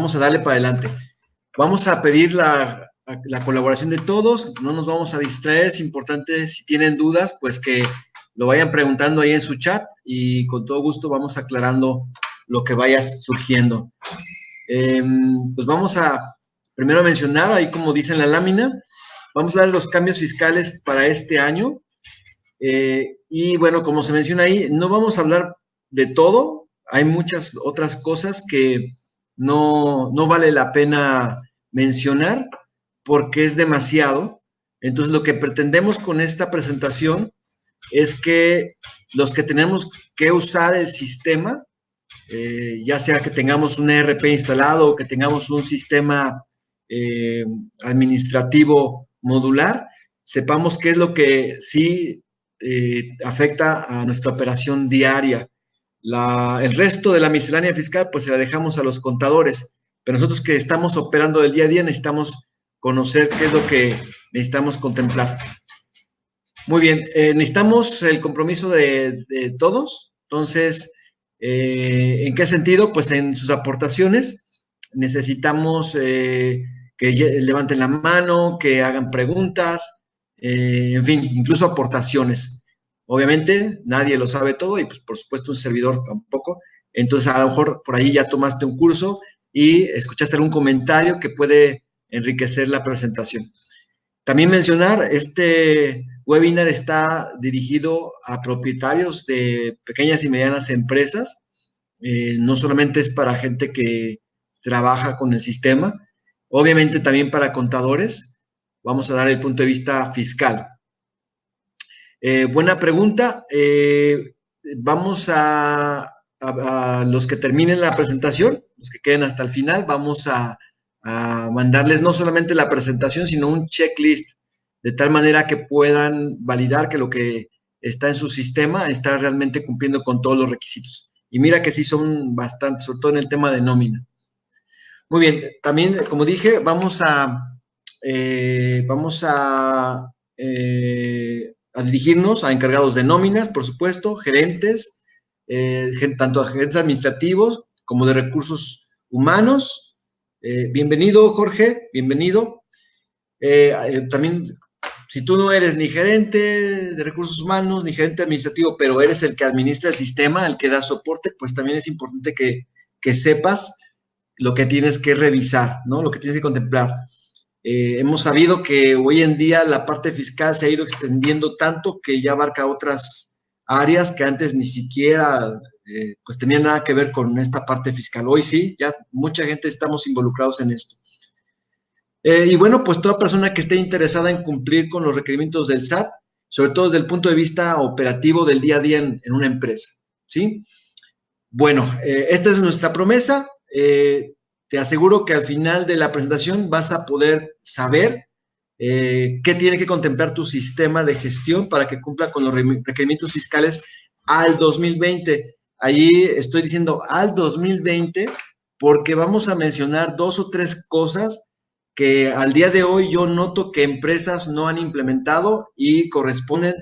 vamos a darle para adelante. Vamos a pedir la colaboración de todos, no nos vamos a distraer, es importante, si tienen dudas, pues que lo vayan preguntando ahí en su chat y con todo gusto vamos aclarando lo que vaya surgiendo. Pues vamos a primero mencionar, ahí como dice en la lámina, vamos a dar los cambios fiscales para este año. Y bueno, como se menciona ahí, no vamos a hablar de todo, hay muchas otras cosas que no vale la pena mencionar porque es demasiado. Entonces, lo que pretendemos con esta presentación es que los que tenemos que usar el sistema, ya sea que tengamos un ERP instalado o que tengamos un sistema administrativo modular, sepamos qué es lo que sí afecta a nuestra operación diaria. El resto de la miscelánea fiscal, pues se la dejamos a los contadores, pero nosotros que estamos operando del día a día necesitamos conocer qué es lo que necesitamos contemplar. Muy bien, necesitamos el compromiso de todos, entonces, ¿en qué sentido? Pues en sus aportaciones necesitamos que levanten la mano, que hagan preguntas, en fin, incluso aportaciones. Obviamente nadie lo sabe todo y pues por supuesto un servidor tampoco. Entonces a lo mejor por ahí ya tomaste un curso y escuchaste algún comentario que puede enriquecer la presentación. También mencionar, este webinar está dirigido a propietarios de pequeñas y medianas empresas. No solamente es para gente que trabaja con el sistema, obviamente también para contadores. Vamos a dar el punto de vista fiscal. Buena pregunta. Vamos a los que terminen la presentación, los que queden hasta el final, vamos a mandarles no solamente la presentación, sino un checklist, de tal manera que puedan validar que lo que está en su sistema está realmente cumpliendo con todos los requisitos. Y mira que sí son bastantes, sobre todo en el tema de nómina. Muy bien, también, como dije, vamos a dirigirnos a encargados de nóminas, por supuesto, gerentes, tanto a gerentes administrativos como de recursos humanos. Bienvenido, Jorge, bienvenido. También, si tú no eres ni gerente de recursos humanos, ni gerente administrativo, pero eres el que administra el sistema, el que da soporte, pues también es importante que sepas lo que tienes que revisar, ¿no? Lo que tienes que contemplar. Hemos sabido que hoy en día la parte fiscal se ha ido extendiendo tanto que ya abarca otras áreas que antes ni siquiera pues tenían nada que ver con esta parte fiscal. Hoy sí, ya mucha gente estamos involucrados en esto. Y bueno, pues toda persona que esté interesada en cumplir con los requerimientos del SAT, sobre todo desde el punto de vista operativo del día a día en una empresa, ¿sí? Bueno, esta es nuestra promesa. Te aseguro que al final de la presentación vas a poder saber qué tiene que contemplar tu sistema de gestión para que cumpla con los requerimientos fiscales al 2020. Allí estoy diciendo al 2020 porque vamos a mencionar 2 o 3 cosas que al día de hoy yo noto que empresas no han implementado y corresponden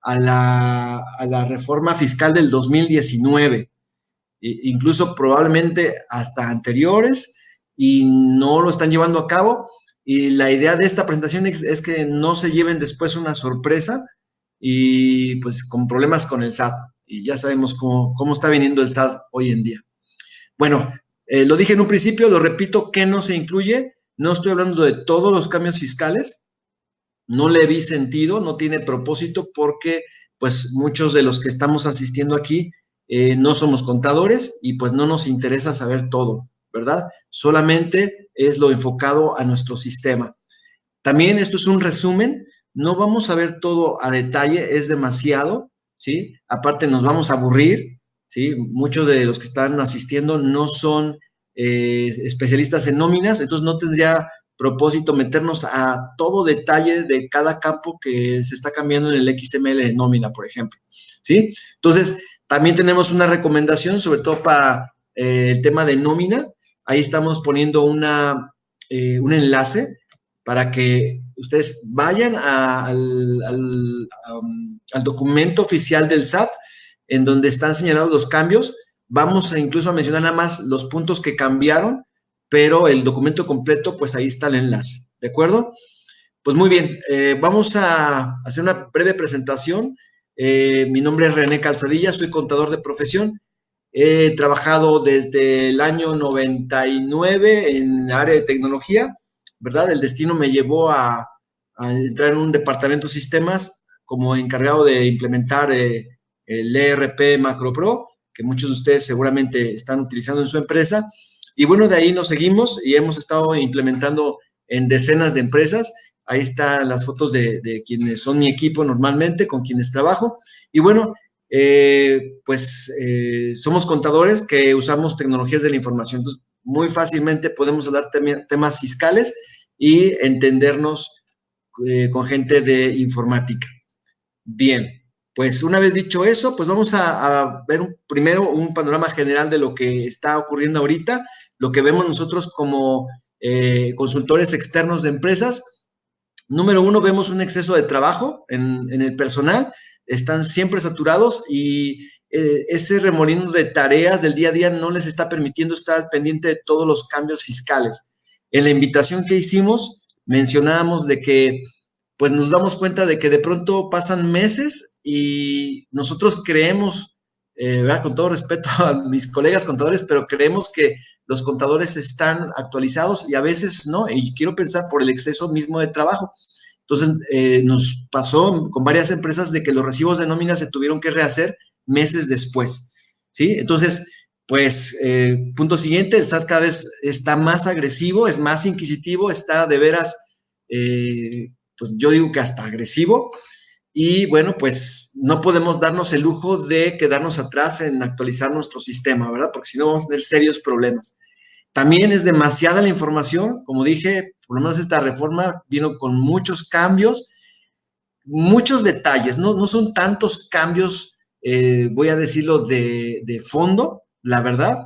a la reforma fiscal del 2019. Incluso probablemente hasta anteriores, y no lo están llevando a cabo. Y la idea de esta presentación es que no se lleven después una sorpresa y pues con problemas con el SAT. Y ya sabemos cómo está viniendo el SAT hoy en día. Bueno, lo dije en un principio, lo repito, ¿qué no se incluye? No estoy hablando de todos los cambios fiscales, no le vi sentido, no tiene propósito porque pues muchos de los que estamos asistiendo aquí no somos contadores y pues no nos interesa saber todo, ¿verdad? Solamente es lo enfocado a nuestro sistema. También esto es un resumen, no vamos a ver todo a detalle, es demasiado, ¿sí? Aparte nos vamos a aburrir, ¿sí? Muchos de los que están asistiendo no son especialistas en nóminas, entonces no tendría propósito meternos a todo detalle de cada campo que se está cambiando en el XML de nómina, por ejemplo, ¿sí? Entonces, también tenemos una recomendación, sobre todo para el tema de nómina. Ahí estamos poniendo un enlace para que ustedes vayan al documento oficial del SAT, en donde están señalados los cambios. Vamos a incluso a mencionar nada más los puntos que cambiaron pero el documento completo, pues ahí está el enlace, ¿de acuerdo? Pues muy bien, vamos a hacer una breve presentación. Mi nombre es René Calzadilla, soy contador de profesión. He trabajado desde el año 99 en el área de tecnología, ¿verdad? El destino me llevó a entrar en un departamento de sistemas como encargado de implementar el ERP Macro Pro, que muchos de ustedes seguramente están utilizando en su empresa. Y bueno, de ahí nos seguimos y hemos estado implementando en decenas de empresas. Ahí están las fotos de quienes son mi equipo normalmente, con quienes trabajo. Y bueno, somos contadores que usamos tecnologías de la información. Entonces, muy fácilmente podemos hablar temas fiscales y entendernos con gente de informática. Bien, pues una vez dicho eso, pues vamos a ver primero un panorama general de lo que está ocurriendo ahorita, lo que vemos nosotros como consultores externos de empresas. Número uno, vemos un exceso de trabajo en el personal, están siempre saturados y ese remolino de tareas del día a día no les está permitiendo estar pendiente de todos los cambios fiscales. En la invitación que hicimos, mencionábamos de que pues nos damos cuenta de que de pronto pasan meses y nosotros creemos, ¿verdad? Con todo respeto a mis colegas contadores, pero creemos que los contadores están actualizados y a veces no, y quiero pensar por el exceso mismo de trabajo. Entonces, nos pasó con varias empresas de que los recibos de nómina se tuvieron que rehacer meses después, ¿sí? Entonces, pues, punto siguiente, el SAT cada vez está más agresivo, es más inquisitivo, está de veras, pues yo digo que hasta agresivo, y bueno, pues no podemos darnos el lujo de quedarnos atrás en actualizar nuestro sistema, ¿verdad? Porque si no vamos a tener serios problemas. También es demasiada la información, como dije, por lo menos esta reforma vino con muchos cambios, muchos detalles, no son tantos cambios, voy a decirlo, de fondo, la verdad,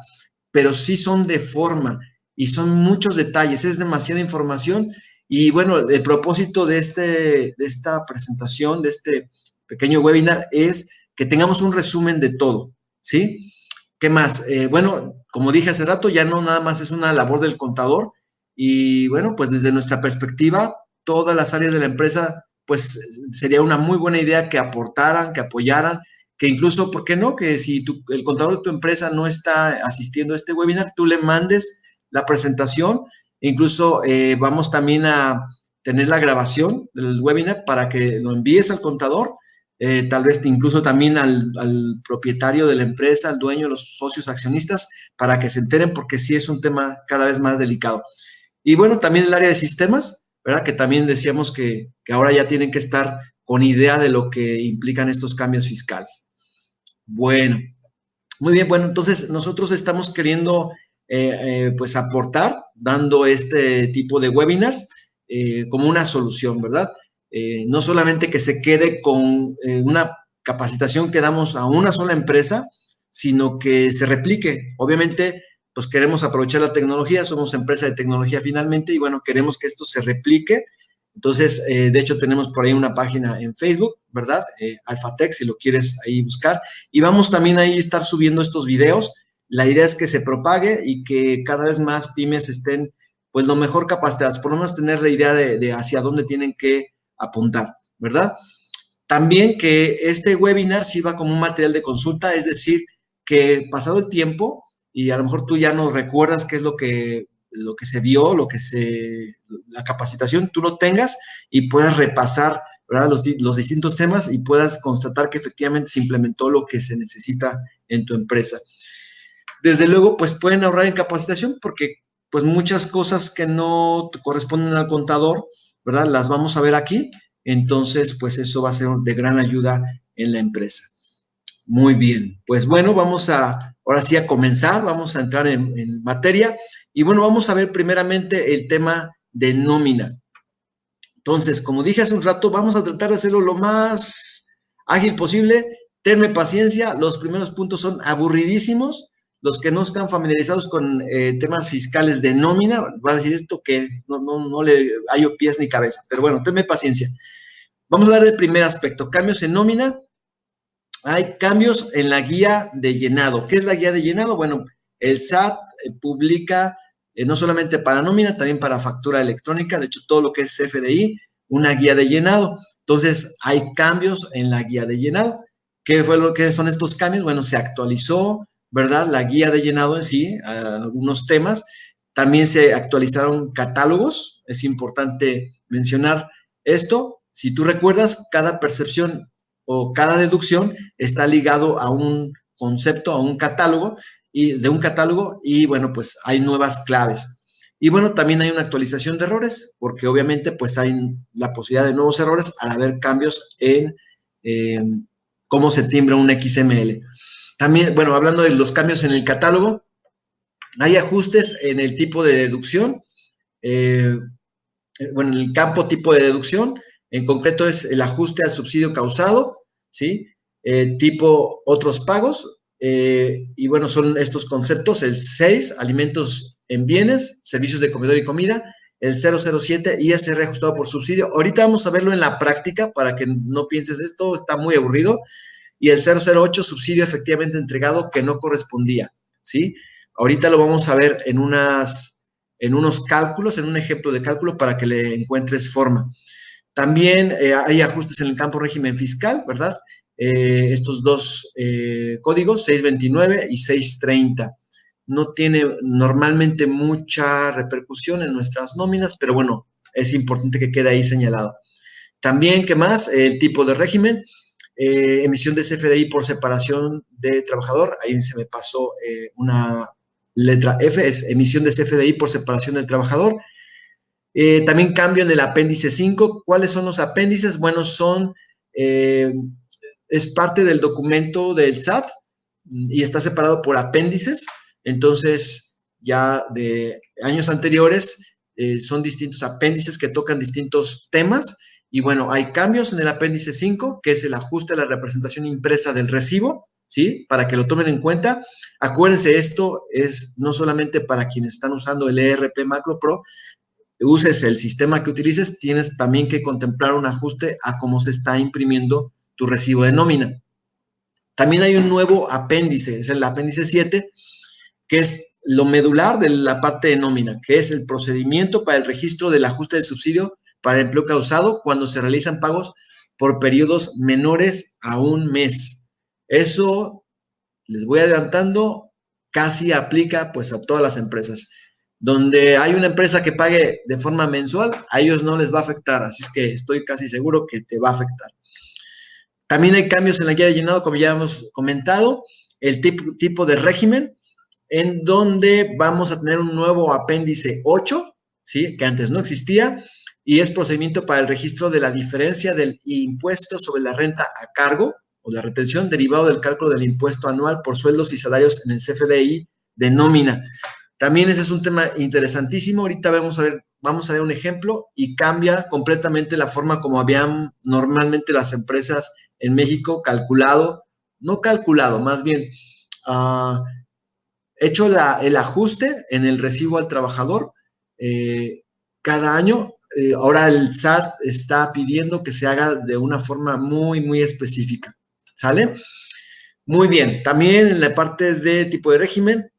pero sí son de forma y son muchos detalles, es demasiada información y bueno, el propósito de esta presentación, de este pequeño webinar es que tengamos un resumen de todo, ¿sí? ¿Qué más? Bueno, como dije hace rato, ya no nada más es una labor del contador y bueno, pues desde nuestra perspectiva, todas las áreas de la empresa, pues sería una muy buena idea que aportaran, que apoyaran, que incluso, ¿por qué no? Que si el contador de tu empresa no está asistiendo a este webinar, tú le mandes la presentación, incluso vamos también a tener la grabación del webinar para que lo envíes al contador, tal vez incluso también al propietario de la empresa, al dueño, los socios accionistas, para que se enteren porque sí es un tema cada vez más delicado. Y bueno, también el área de sistemas, ¿verdad? Que también decíamos que ahora ya tienen que estar con idea de lo que implican estos cambios fiscales. Bueno, muy bien, bueno, entonces nosotros estamos queriendo pues aportar, dando este tipo de webinars como una solución, ¿verdad? No solamente que se quede con una capacitación que damos a una sola empresa, sino que se replique. Obviamente, pues queremos aprovechar la tecnología, somos empresa de tecnología finalmente y bueno, queremos que esto se replique. Entonces, de hecho, tenemos por ahí una página en Facebook, ¿verdad? Alphatec, si lo quieres ahí buscar. Y vamos también ahí a estar subiendo estos videos. La idea es que se propague y que cada vez más pymes estén, pues, lo mejor capacitadas, por lo menos tener la idea de hacia dónde tienen que apuntar, ¿verdad? También que este webinar sirva como un material de consulta, es decir, que pasado el tiempo, y a lo mejor tú ya no recuerdas qué es lo que se vio, la capacitación, tú lo tengas y puedas repasar, ¿verdad? Los distintos temas y puedas constatar que efectivamente se implementó lo que se necesita en tu empresa. Desde luego, pues pueden ahorrar en capacitación porque pues muchas cosas que no corresponden al contador, ¿verdad? Las vamos a ver aquí. Entonces, pues eso va a ser de gran ayuda en la empresa. Muy bien, pues bueno, ahora sí a comenzar, vamos a entrar en materia y bueno, vamos a ver primeramente el tema de nómina. Entonces, como dije hace un rato, vamos a tratar de hacerlo lo más ágil posible. Tenme paciencia, los primeros puntos son aburridísimos. Los que no están familiarizados con temas fiscales de nómina, van a decir esto que no le hallo pies ni cabeza. Pero bueno, tenme paciencia. Vamos a hablar del primer aspecto, cambios en nómina. Hay cambios en la guía de llenado. ¿Qué es la guía de llenado? Bueno, el SAT publica no solamente para nómina, también para factura electrónica, de hecho todo lo que es CFDI, una guía de llenado. Entonces, hay cambios en la guía de llenado. ¿Qué fue lo que son estos cambios? Bueno, se actualizó, ¿verdad? La guía de llenado en sí, algunos temas. También se actualizaron catálogos. Es importante mencionar esto. Si tú recuerdas, cada percepción o cada deducción está ligado a un concepto, a un catálogo, y de un catálogo, y bueno, pues hay nuevas claves. Y bueno, también hay una actualización de errores, porque obviamente pues hay la posibilidad de nuevos errores al haber cambios en cómo se timbra un XML. También, bueno, hablando de los cambios en el catálogo, hay ajustes en el tipo de deducción, eh, bueno, en el campo tipo de deducción, en concreto es el ajuste al subsidio causado, ¿sí? Tipo otros pagos, y bueno, son estos conceptos, el 6, alimentos en bienes, servicios de comedor y comida, el 007, ISR ajustado por subsidio. Ahorita vamos a verlo en la práctica para que no pienses esto, está muy aburrido. Y el 008, subsidio efectivamente entregado que no correspondía, ¿sí? Ahorita lo vamos a ver en unos cálculos, en un ejemplo de cálculo para que le encuentres forma. También hay ajustes en el campo régimen fiscal, ¿verdad? Estos dos códigos, 629 y 630. No tiene normalmente mucha repercusión en nuestras nóminas, pero bueno, es importante que quede ahí señalado. También, ¿qué más? El tipo de régimen, emisión de CFDI por separación de trabajador, ahí se me pasó una letra F, es emisión de CFDI por separación del trabajador. También cambio en el apéndice 5. ¿Cuáles son los apéndices? Bueno, es parte del documento del SAT y está separado por apéndices. Entonces, ya de años anteriores, son distintos apéndices que tocan distintos temas. Y bueno, hay cambios en el apéndice 5, que es el ajuste a la representación impresa del recibo, ¿sí? Para que lo tomen en cuenta. Acuérdense, esto es no solamente para quienes están usando el ERP Macro Pro, uses el sistema que utilices, tienes también que contemplar un ajuste a cómo se está imprimiendo tu recibo de nómina. También hay un nuevo apéndice, es el apéndice 7, que es lo medular de la parte de nómina, que es el procedimiento para el registro del ajuste del subsidio para el empleo causado cuando se realizan pagos por periodos menores a un mes. Eso, les voy adelantando, casi aplica pues a todas las empresas. Donde hay una empresa que pague de forma mensual, a ellos no les va a afectar, así es que estoy casi seguro que te va a afectar. También hay cambios en la guía de llenado, como ya hemos comentado, el tipo de régimen, en donde vamos a tener un nuevo apéndice 8, ¿sí? Que antes no existía, y es procedimiento para el registro de la diferencia del impuesto sobre la renta a cargo o la retención derivado del cálculo del impuesto anual por sueldos y salarios en el CFDI de nómina. También ese es un tema interesantísimo. Ahorita vamos a ver un ejemplo y cambia completamente la forma como habían normalmente las empresas en México no calculado, más bien hecho el ajuste en el recibo al trabajador cada año. Ahora el SAT está pidiendo que se haga de una forma muy, muy específica. ¿Sale? Muy bien. También en la parte de tipo de régimen,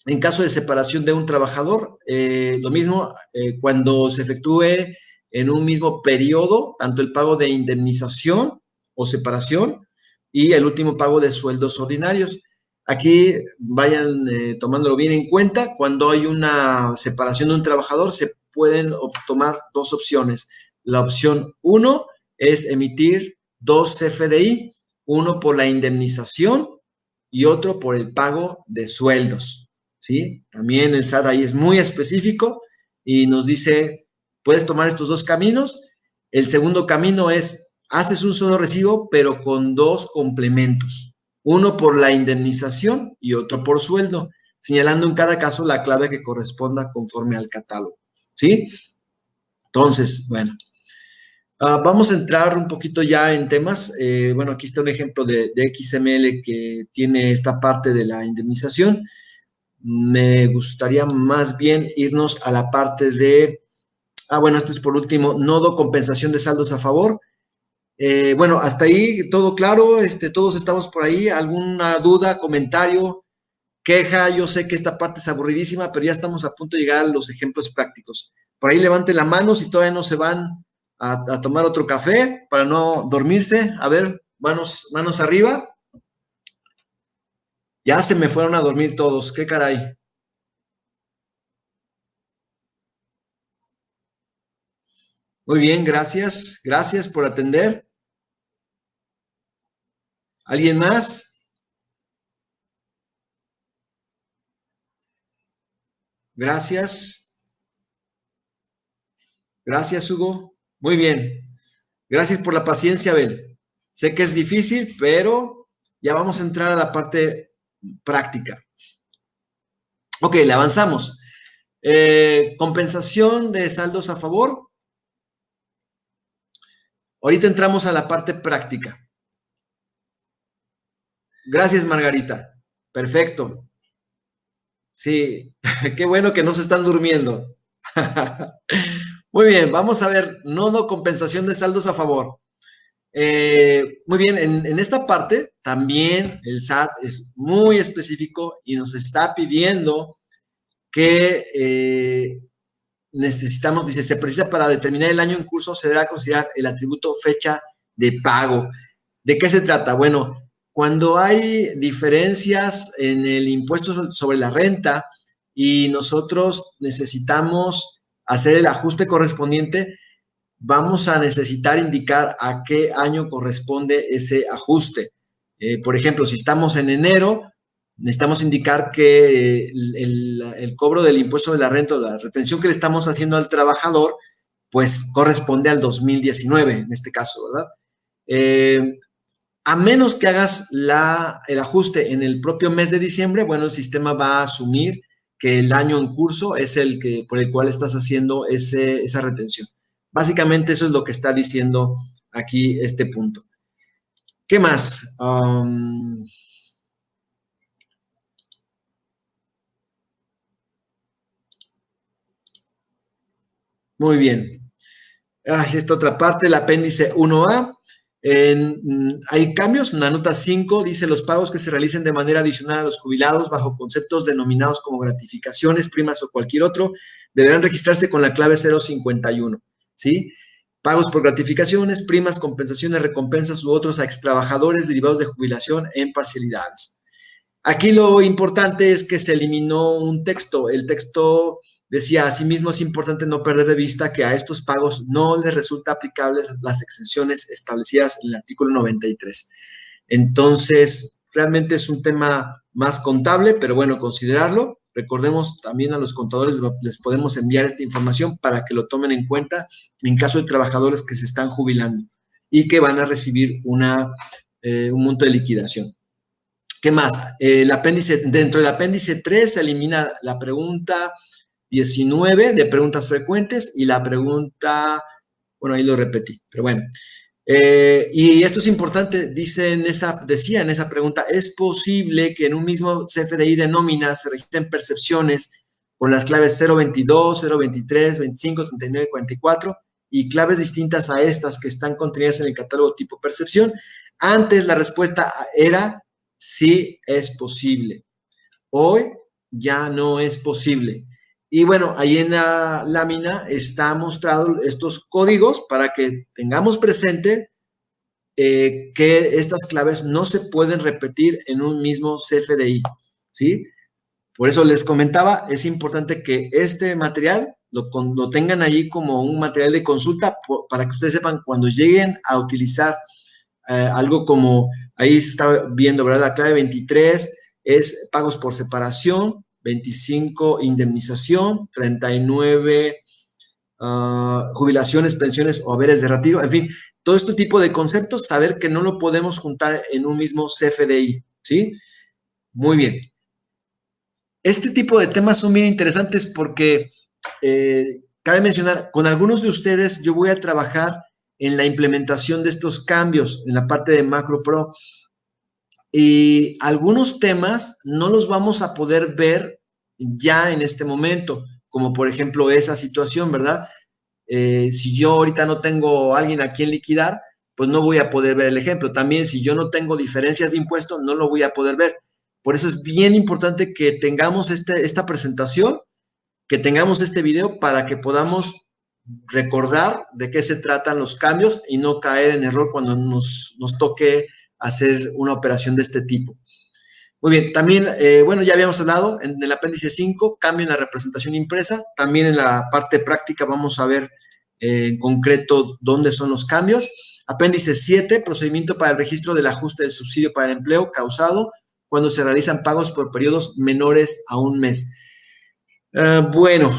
en caso de separación de un trabajador, lo mismo, cuando se efectúe en un mismo periodo, tanto el pago de indemnización o separación y el último pago de sueldos ordinarios. Aquí vayan tomándolo bien en cuenta. Cuando hay una separación de un trabajador, se pueden tomar dos opciones. La opción 1 es emitir dos CFDI, uno por la indemnización y otro por el pago de sueldos. ¿Sí? También el SAT ahí es muy específico y nos dice, puedes tomar estos dos caminos. El segundo camino es, haces un solo recibo, pero con dos complementos. Uno por la indemnización y otro por sueldo, señalando en cada caso la clave que corresponda conforme al catálogo. ¿Sí? Entonces, bueno. Vamos a entrar un poquito ya en temas. Bueno, aquí está un ejemplo de XML que tiene esta parte de la indemnización. Me gustaría más bien irnos a la parte de, bueno, este es por último, nodo compensación de saldos a favor. Bueno, hasta ahí todo claro, todos estamos por ahí. ¿Alguna duda, comentario? queja. Yo sé que esta parte es aburridísima, pero ya estamos a punto de llegar a los ejemplos prácticos. Por ahí levanten la mano si todavía no se van a tomar otro café para no dormirse. A ver, manos arriba. Ya se me fueron a dormir todos, qué caray. Muy bien, gracias. Gracias por atender. ¿Alguien más? Gracias. Gracias, Hugo. Muy bien. Gracias por la paciencia, Abel. Sé que es difícil, pero ya vamos a entrar a la parte práctica. Ok, le avanzamos. Compensación de saldos a favor. Ahorita entramos a la parte práctica. Gracias, Margarita. Perfecto. Sí, qué bueno que no se están durmiendo. Muy bien, vamos a ver, nodo compensación de saldos a favor. Muy bien, en esta parte también el SAT es muy específico y nos está pidiendo que necesitamos, dice, se precisa para determinar el año en curso, se deberá considerar el atributo fecha de pago. ¿De qué se trata? Bueno, cuando hay diferencias en el impuesto sobre la renta y nosotros necesitamos hacer el ajuste correspondiente, vamos a necesitar indicar a qué año corresponde ese ajuste. Por ejemplo, si estamos en enero, necesitamos indicar que el cobro del impuesto de la renta o la retención que le estamos haciendo al trabajador, pues corresponde al 2019, en este caso, ¿verdad? A menos que hagas el ajuste en el propio mes de diciembre, bueno, el sistema va a asumir que el año en curso es el que, por el cual estás haciendo esa retención. Básicamente eso es lo que está diciendo aquí este punto. ¿Qué más? Muy bien. Esta otra parte, el apéndice 1A. Hay cambios. En la nota 5 dice los pagos que se realicen de manera adicional a los jubilados bajo conceptos denominados como gratificaciones, primas o cualquier otro, deberán registrarse con la clave 051. ¿Sí? Pagos por gratificaciones, primas, compensaciones, recompensas u otros a extrabajadores derivados de jubilación en parcialidades. Aquí lo importante es que se eliminó un texto. El texto decía, asimismo es importante no perder de vista que a estos pagos no les resulta aplicables las exenciones establecidas en el artículo 93. Entonces, realmente es un tema más contable, pero bueno, considerarlo. Recordemos también a los contadores les podemos enviar esta información para que lo tomen en cuenta en caso de trabajadores que se están jubilando y que van a recibir un monto de liquidación. ¿Qué más? Dentro del apéndice 3 se elimina la pregunta 19 de preguntas frecuentes y la pregunta, bueno, ahí lo repetí, pero bueno. Y esto es importante, decía en esa pregunta, ¿es posible que en un mismo CFDI de nómina se registren percepciones con las claves 022, 023, 25, 39, 44 y claves distintas a estas que están contenidas en el catálogo tipo percepción? Antes la respuesta era sí es posible. Hoy ya no es posible. Y bueno, ahí en la lámina está mostrado estos códigos para que tengamos presente que estas claves no se pueden repetir en un mismo CFDI, ¿sí? Por eso les comentaba, es importante que este material lo tengan allí como un material de consulta para que ustedes sepan cuando lleguen a utilizar algo como, ahí se está viendo, ¿verdad? La clave 23 es pagos por separación, 25 indemnización, 39 jubilaciones, pensiones o haberes de retiro, en fin, todo este tipo de conceptos, saber que no lo podemos juntar en un mismo CFDI, ¿sí? Muy bien. Este tipo de temas son bien interesantes porque cabe mencionar, con algunos de ustedes yo voy a trabajar en la implementación de estos cambios en la parte de Macro Pro. Y algunos temas no los vamos a poder ver ya en este momento, como por ejemplo esa situación, ¿verdad? Si yo ahorita no tengo a alguien a quien liquidar, pues no voy a poder ver el ejemplo. También si yo no tengo diferencias de impuestos, no lo voy a poder ver. Por eso es bien importante que tengamos esta presentación, que tengamos este video para que podamos recordar de qué se tratan los cambios y no caer en error cuando nos toque hacer una operación de este tipo. Muy bien, también, bueno, ya habíamos hablado en el apéndice 5, cambio en la representación impresa. También en la parte práctica vamos a ver en concreto dónde son los cambios. Apéndice 7, procedimiento para el registro del ajuste del subsidio para el empleo causado cuando se realizan pagos por periodos menores a un mes. Bueno,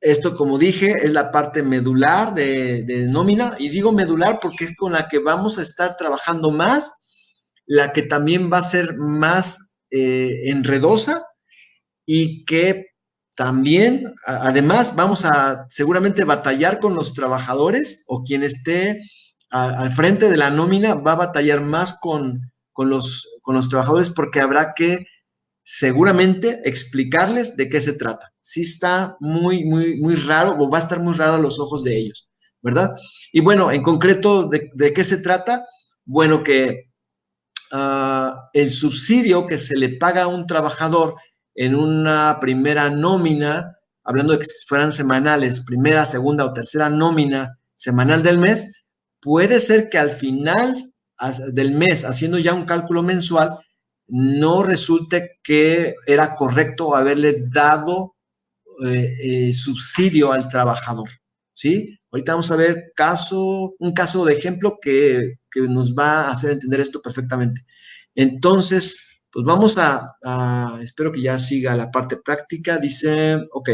esto, como dije, es la parte medular de nómina, y digo medular porque es con la que vamos a estar trabajando más, la que también va a ser más enredosa y que también, además, vamos a seguramente batallar con los trabajadores, o quien esté al frente de la nómina va a batallar más con los trabajadores, porque habrá que seguramente explicarles de qué se trata. Sí está muy raro, o va a estar muy raro a los ojos de ellos, ¿verdad? Y bueno, en concreto, ¿de qué se trata? Bueno, que el subsidio que se le paga a un trabajador en una primera nómina, hablando de que fueran semanales, primera, segunda o tercera nómina semanal del mes, puede ser que al final del mes, haciendo ya un cálculo mensual, no resulte que era correcto haberle dado subsidio al trabajador, ¿sí? Ahorita vamos a ver un caso de ejemplo que nos va a hacer entender esto perfectamente. Entonces, pues vamos espero que ya siga la parte práctica. Dice, ok,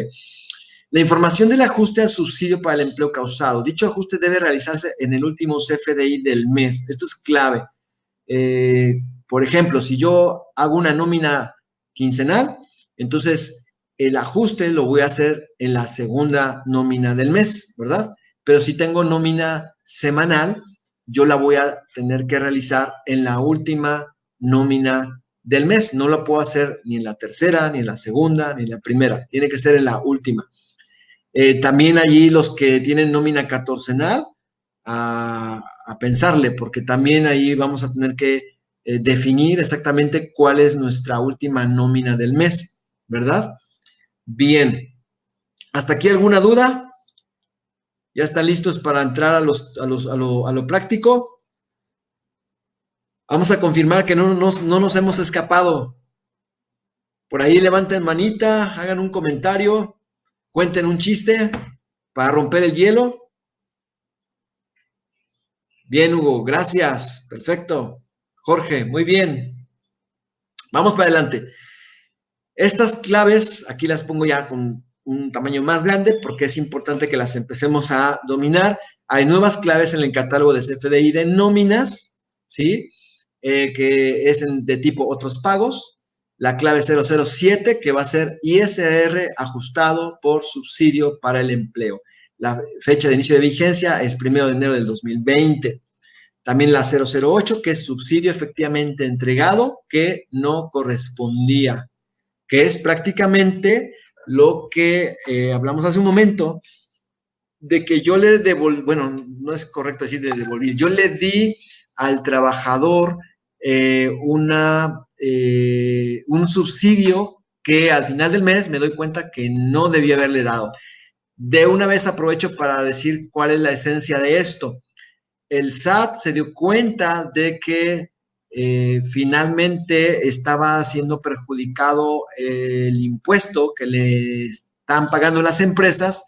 la información del ajuste al subsidio para el empleo causado. Dicho ajuste debe realizarse en el último CFDI del mes. Esto es clave. Por ejemplo, si yo hago una nómina quincenal, entonces el ajuste lo voy a hacer en la segunda nómina del mes, ¿verdad? Pero si tengo nómina semanal, yo la voy a tener que realizar en la última nómina del mes. No la puedo hacer ni en la tercera, ni en la segunda, ni en la primera. Tiene que ser en la última. También allí los que tienen nómina catorcenal, a pensarle, porque también ahí vamos a tener que definir exactamente cuál es nuestra última nómina del mes, ¿verdad? Bien. ¿Hasta aquí alguna duda? ¿Ya están listos para entrar a lo práctico? Vamos a confirmar que no nos hemos escapado. Por ahí levanten manita, hagan un comentario, cuenten un chiste para romper el hielo. Bien, Hugo, gracias. Perfecto. Jorge, muy bien. Vamos para adelante. Estas claves, aquí las pongo ya con un tamaño más grande porque es importante que las empecemos a dominar. Hay nuevas claves en el catálogo de CFDI de nóminas, ¿sí? Que es de tipo otros pagos. La clave 007, que va a ser ISR ajustado por subsidio para el empleo. La fecha de inicio de vigencia es 1 de enero del 2020. También la 008, que es subsidio efectivamente entregado que no correspondía, que es prácticamente lo que hablamos hace un momento, de que yo le devolví, bueno, no es correcto decir de devolver, yo le di al trabajador un subsidio que al final del mes me doy cuenta que no debía haberle dado. De una vez aprovecho para decir cuál es la esencia de esto. El SAT se dio cuenta de que finalmente estaba siendo perjudicado el impuesto que le están pagando las empresas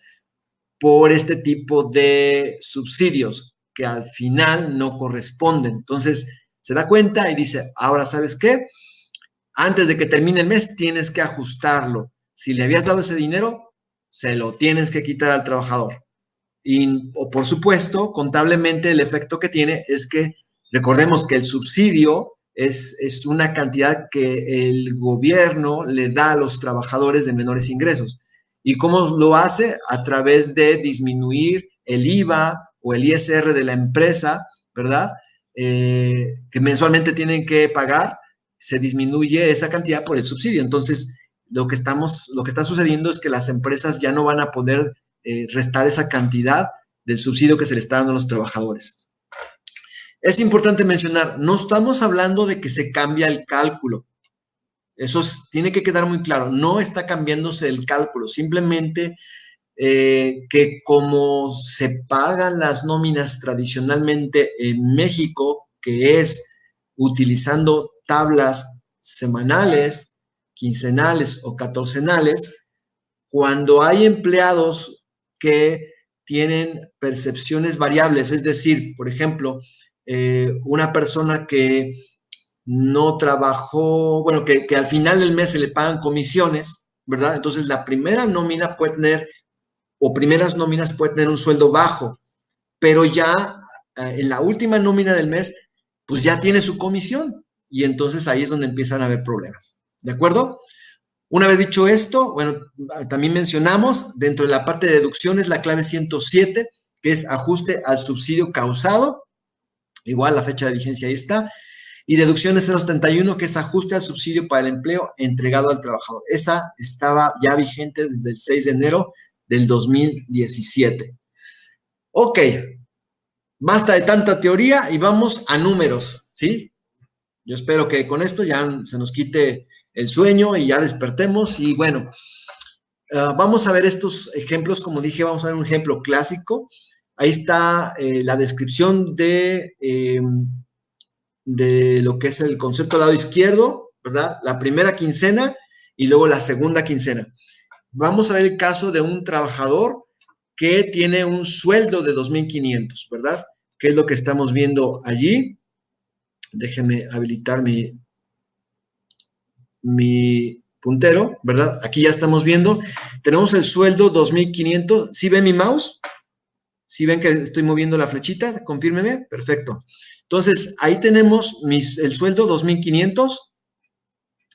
por este tipo de subsidios que al final no corresponden. Entonces se da cuenta y dice, ahora, ¿sabes qué? Antes de que termine el mes tienes que ajustarlo. Si le habías dado ese dinero, se lo tienes que quitar al trabajador. O por supuesto, contablemente el efecto que tiene es que recordemos que el subsidio es una cantidad que el gobierno le da a los trabajadores de menores ingresos. ¿Y cómo lo hace? A través de disminuir el IVA o el ISR de la empresa, ¿verdad? Que mensualmente tienen que pagar, se disminuye esa cantidad por el subsidio. Entonces, lo que está sucediendo es que las empresas ya no van a poder restar esa cantidad del subsidio que se le está dando a los trabajadores. Es importante mencionar, no estamos hablando de que se cambia el cálculo. Tiene que quedar muy claro. No está cambiándose el cálculo, simplemente que como se pagan las nóminas tradicionalmente en México, que es utilizando tablas semanales, quincenales o catorcenales, cuando hay empleados que tienen percepciones variables, es decir, por ejemplo, una persona que no trabajó, bueno, que al final del mes se le pagan comisiones, ¿verdad? Entonces la primera nómina puede tener, o primeras nóminas puede tener un sueldo bajo, pero ya en la última nómina del mes, pues ya tiene su comisión y entonces ahí es donde empiezan a haber problemas, ¿de acuerdo? Una vez dicho esto, bueno, también mencionamos dentro de la parte de deducciones la clave 107, que es ajuste al subsidio causado, igual la fecha de vigencia ahí está, y deducciones 071, que es ajuste al subsidio para el empleo entregado al trabajador. Esa estaba ya vigente desde el 6 de enero del 2017. Ok, basta de tanta teoría y vamos a números, ¿sí? Yo espero que con esto ya se nos quite el sueño y ya despertemos. Y bueno, vamos a ver estos ejemplos. Como dije, vamos a ver un ejemplo clásico. Ahí está la descripción de lo que es el concepto al lado izquierdo, ¿verdad? La primera quincena y luego la segunda quincena. Vamos a ver el caso de un trabajador que tiene un sueldo de 2,500, ¿verdad? ¿Qué es lo que estamos viendo allí? Déjeme habilitar mi puntero, ¿verdad? Aquí ya estamos viendo. Tenemos el sueldo 2,500. ¿Sí ven mi mouse? ¿Sí ven que estoy moviendo la flechita? Confírmeme. Perfecto. Entonces, ahí tenemos el sueldo 2,500,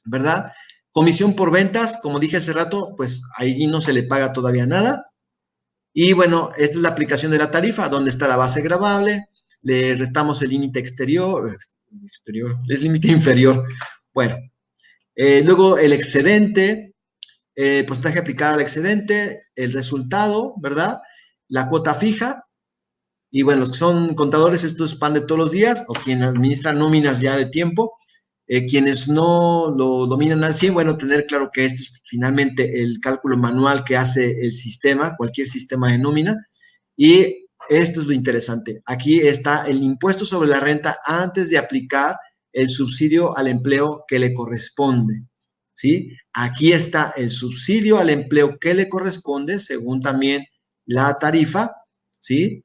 ¿verdad? Comisión por ventas, como dije hace rato, pues ahí no se le paga todavía nada. Y bueno, esta es la aplicación de la tarifa, donde está la base gravable, le restamos el límite exterior, es límite inferior. Bueno, luego el excedente, porcentaje aplicado al excedente, el resultado, ¿verdad? La cuota fija. Y bueno, los que son contadores, esto es pan de todos los días, o quien administra nóminas ya de tiempo. Quienes no lo dominan al 100, bueno, tener claro que esto es finalmente el cálculo manual que hace el sistema, cualquier sistema de nómina. Y esto es lo interesante. Aquí está el impuesto sobre la renta antes de aplicar el subsidio al empleo que le corresponde, ¿sí? Aquí está el subsidio al empleo que le corresponde según también la tarifa, ¿sí?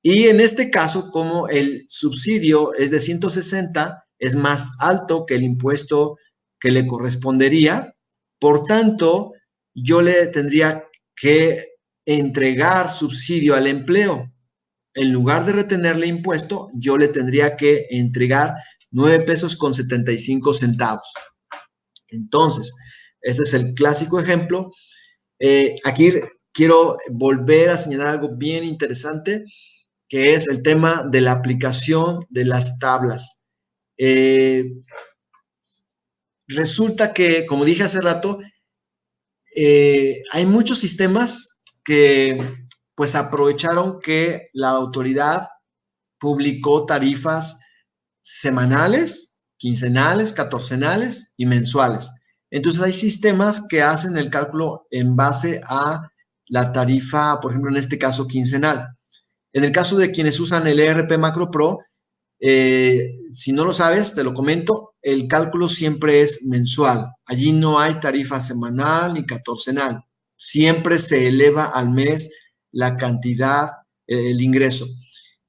Y en este caso, como el subsidio es de 160, es más alto que el impuesto que le correspondería, por tanto, yo le tendría que entregar subsidio al empleo. En lugar de retenerle impuesto, yo le tendría que entregar 9 pesos con 75 centavos. Entonces, este es el clásico ejemplo. Aquí quiero volver a señalar algo bien interesante, que es el tema de la aplicación de las tablas. Resulta que, como dije hace rato, hay muchos sistemas que pues aprovecharon que la autoridad publicó tarifas semanales, quincenales, catorcenales y mensuales. Entonces hay sistemas que hacen el cálculo en base a la tarifa, por ejemplo, en este caso quincenal. En el caso de quienes usan el ERP Macro Pro, si no lo sabes, te lo comento, el cálculo siempre es mensual. Allí no hay tarifa semanal ni catorcenal. Siempre se eleva al mes la cantidad, el ingreso.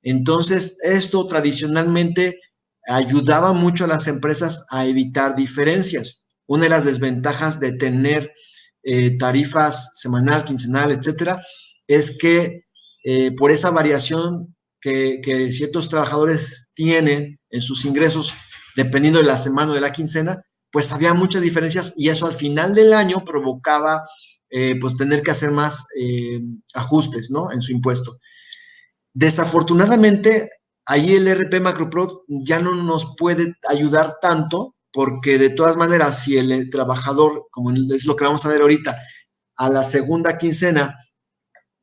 Entonces, esto tradicionalmente ayudaba mucho a las empresas a evitar diferencias. Una de las desventajas de tener tarifas semanal, quincenal, etcétera, es que por esa variación que ciertos trabajadores tienen en sus ingresos, dependiendo de la semana o de la quincena, pues había muchas diferencias y eso al final del año provocaba pues tener que hacer más ajustes, ¿no? En su impuesto. Desafortunadamente, ahí el RP MacroPro ya no nos puede ayudar tanto porque de todas maneras, si el trabajador, como es lo que vamos a ver ahorita, a la segunda quincena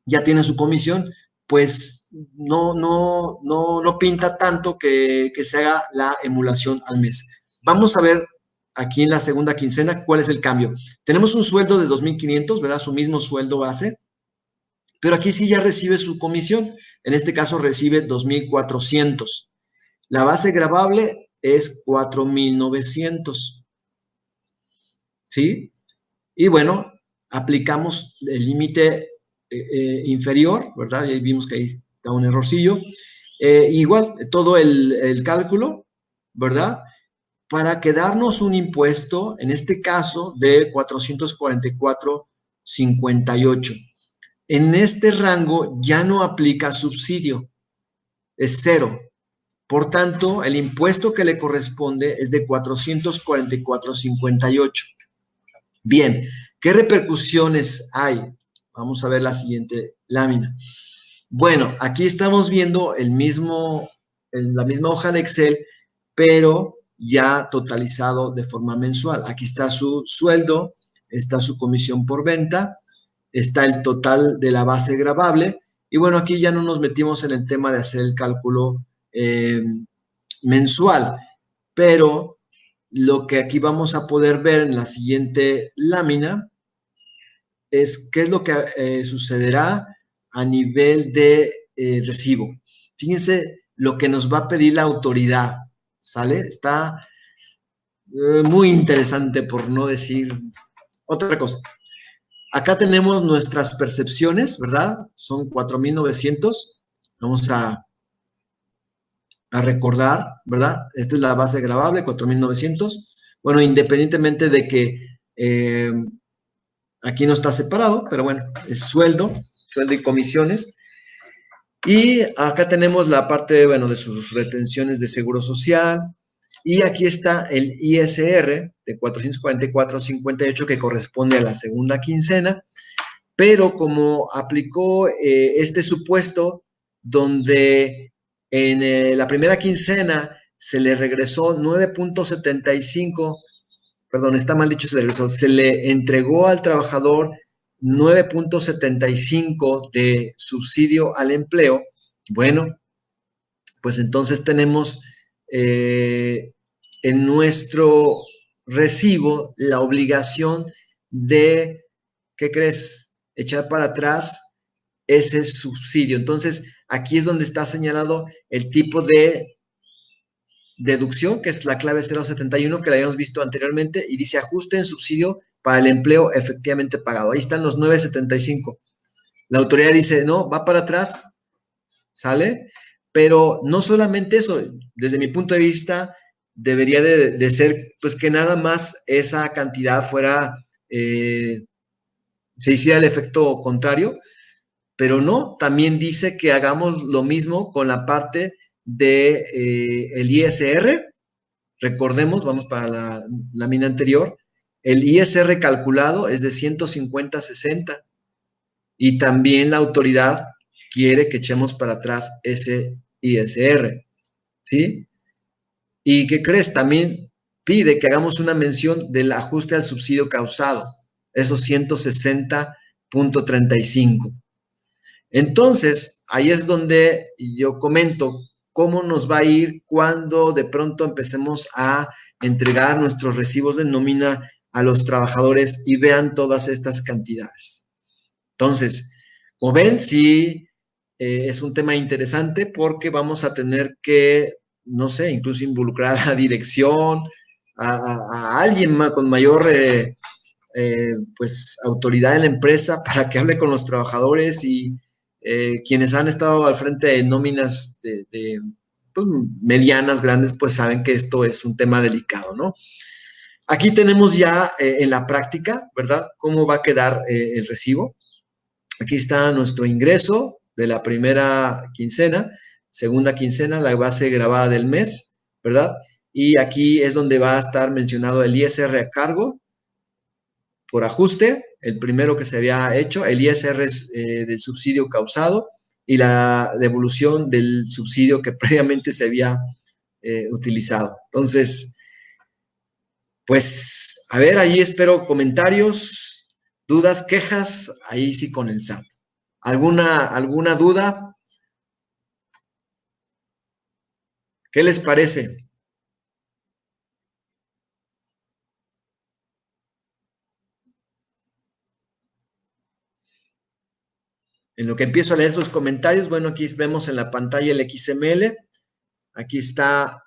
ya tiene su comisión, pues no pinta tanto que se haga la emulación al mes. Vamos a ver aquí en la segunda quincena, ¿cuál es el cambio? Tenemos un sueldo de 2,500, ¿verdad? Su mismo sueldo base, pero aquí sí ya recibe su comisión. En este caso recibe 2,400. La base gravable es 4,900, ¿sí? Y bueno, aplicamos el límite inferior, ¿verdad? Y ahí vimos que ahí está un errorcillo. Igual, todo el cálculo, ¿verdad? Para quedarnos un impuesto, en este caso, de 444,58. En este rango ya no aplica subsidio, es cero. Por tanto, el impuesto que le corresponde es de 444,58. Bien, ¿qué repercusiones hay? Vamos a ver la siguiente lámina. Bueno, aquí estamos viendo la misma hoja de Excel, pero ya totalizado de forma mensual. Aquí está su sueldo, está su comisión por venta, está el total de la base gravable. Y bueno, aquí ya no nos metimos en el tema de hacer el cálculo mensual, pero lo que aquí vamos a poder ver en la siguiente lámina es qué es lo que sucederá a nivel de recibo. Fíjense lo que nos va a pedir la autoridad, ¿sale? Está muy interesante, por no decir otra cosa. Acá tenemos nuestras percepciones, ¿verdad? Son 4,900. Vamos a recordar, ¿verdad? Esta es la base gravable, 4,900. Bueno, independientemente de que aquí no está separado, pero bueno, es sueldo y comisiones. Y acá tenemos la parte, bueno, de sus retenciones de seguro social. Y aquí está el ISR de 444,58 que corresponde a la segunda quincena. Pero como aplicó este supuesto donde en la primera quincena se le regresó 9,75, perdón, está mal dicho, se le entregó al trabajador 9,75 de subsidio al empleo. Bueno, pues entonces tenemos en nuestro recibo la obligación de, ¿qué crees? Echar para atrás ese subsidio. Entonces, aquí es donde está señalado el tipo de deducción, que es la clave 071 que la habíamos visto anteriormente, y dice ajuste en subsidio para el empleo efectivamente pagado. Ahí están los 9,75. La autoridad dice, no, va para atrás, ¿sale? Pero no solamente eso, desde mi punto de vista, debería de ser, pues que nada más esa cantidad fuera, se hiciera el efecto contrario, pero no, también dice que hagamos lo mismo con la parte de el ISR. Recordemos, vamos para la mina anterior, el ISR calculado es de 150,60 y también la autoridad quiere que echemos para atrás ese ISR, ¿sí? ¿Y qué crees? También pide que hagamos una mención del ajuste al subsidio causado, esos 160,35. Entonces, ahí es donde yo comento cómo nos va a ir cuando de pronto empecemos a entregar nuestros recibos de nómina a los trabajadores y vean todas estas cantidades. Entonces, como ven, sí es un tema interesante porque vamos a tener que, no sé, incluso involucrar a la dirección, a alguien con mayor pues autoridad en la empresa para que hable con los trabajadores y quienes han estado al frente de nóminas pues, medianas, grandes, pues saben que esto es un tema delicado, ¿no? Aquí tenemos ya en la práctica, ¿verdad? ¿Cómo va a quedar el recibo? Aquí está nuestro ingreso de la primera quincena, segunda quincena, la base grabada del mes, ¿verdad? Y aquí es donde va a estar mencionado el ISR a cargo, por ajuste, el primero que se había hecho, el ISR del subsidio causado y la devolución del subsidio que previamente se había utilizado. Entonces, pues, a ver, ahí espero comentarios, dudas, quejas, ahí sí con el SAT. ¿Alguna duda? ¿Qué les parece? En lo que empiezo a leer sus comentarios, bueno, aquí vemos en la pantalla el XML. Aquí está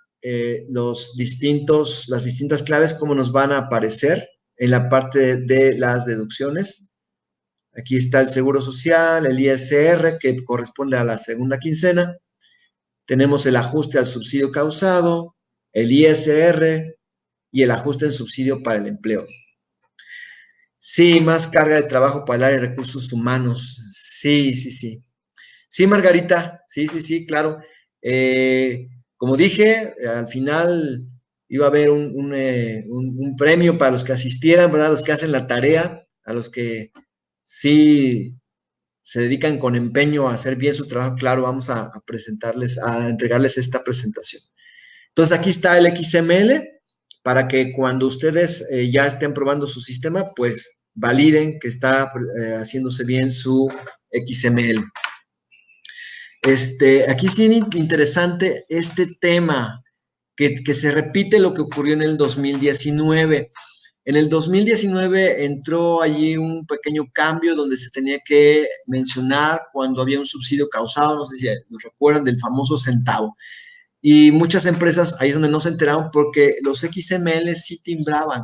las distintas claves, cómo nos van a aparecer en la parte de las deducciones. Aquí está el Seguro Social, el ISR, que corresponde a la segunda quincena. Tenemos el ajuste al subsidio causado, el ISR y el ajuste en subsidio para el empleo. Sí, más carga de trabajo para el área de recursos humanos. Sí, sí, sí. Sí, Margarita, sí, sí, sí, claro. Como dije, al final iba a haber un premio para los que asistieran, ¿verdad? Los que hacen la tarea, a los que sí se dedican con empeño a hacer bien su trabajo, claro, vamos a presentarles, a entregarles esta presentación. Entonces, aquí está el XML para que cuando ustedes ya estén probando su sistema, pues validen que está haciéndose bien su XML. Aquí sí es interesante este tema, que se repite lo que ocurrió en el 2019. En el 2019 entró allí un pequeño cambio donde se tenía que mencionar cuando había un subsidio causado, no sé si lo recuerdan, del famoso centavo. Y muchas empresas ahí es donde no se enteraron porque los XML sí timbraban.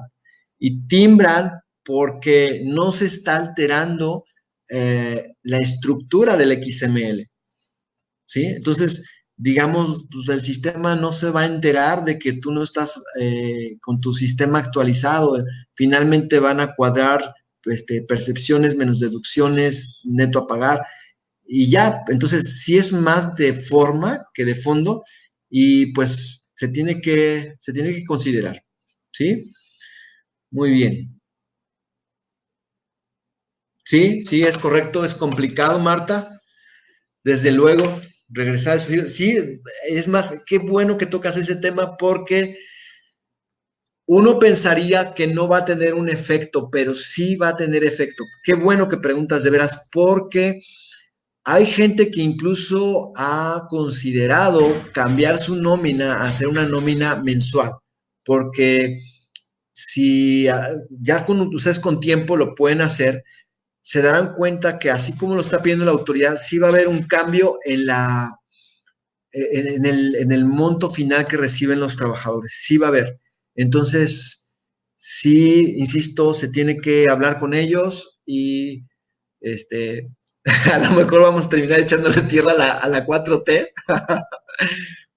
Y timbran porque no se está alterando la estructura del XML. ¿Sí? Entonces, digamos, pues el sistema no se va a enterar de que tú no estás con tu sistema actualizado. Finalmente van a cuadrar percepciones menos deducciones, neto a pagar, y ya, entonces sí es más de forma que de fondo, y pues se tiene que considerar, ¿sí? Muy bien. Sí, sí, es correcto, es complicado, Marta. Desde luego, regresar al suyo. Sí, es más, qué bueno que tocas ese tema porque uno pensaría que no va a tener un efecto, pero sí va a tener efecto. Qué bueno que preguntas de veras porque hay gente que incluso ha considerado cambiar su nómina a hacer una nómina mensual, porque si ya con ustedes con tiempo lo pueden hacer, se darán cuenta que así como lo está pidiendo la autoridad, sí va a haber un cambio en el monto final que reciben los trabajadores. Sí va a haber. Entonces, sí, insisto, se tiene que hablar con ellos y este, a lo mejor vamos a terminar echándole tierra a la 4T,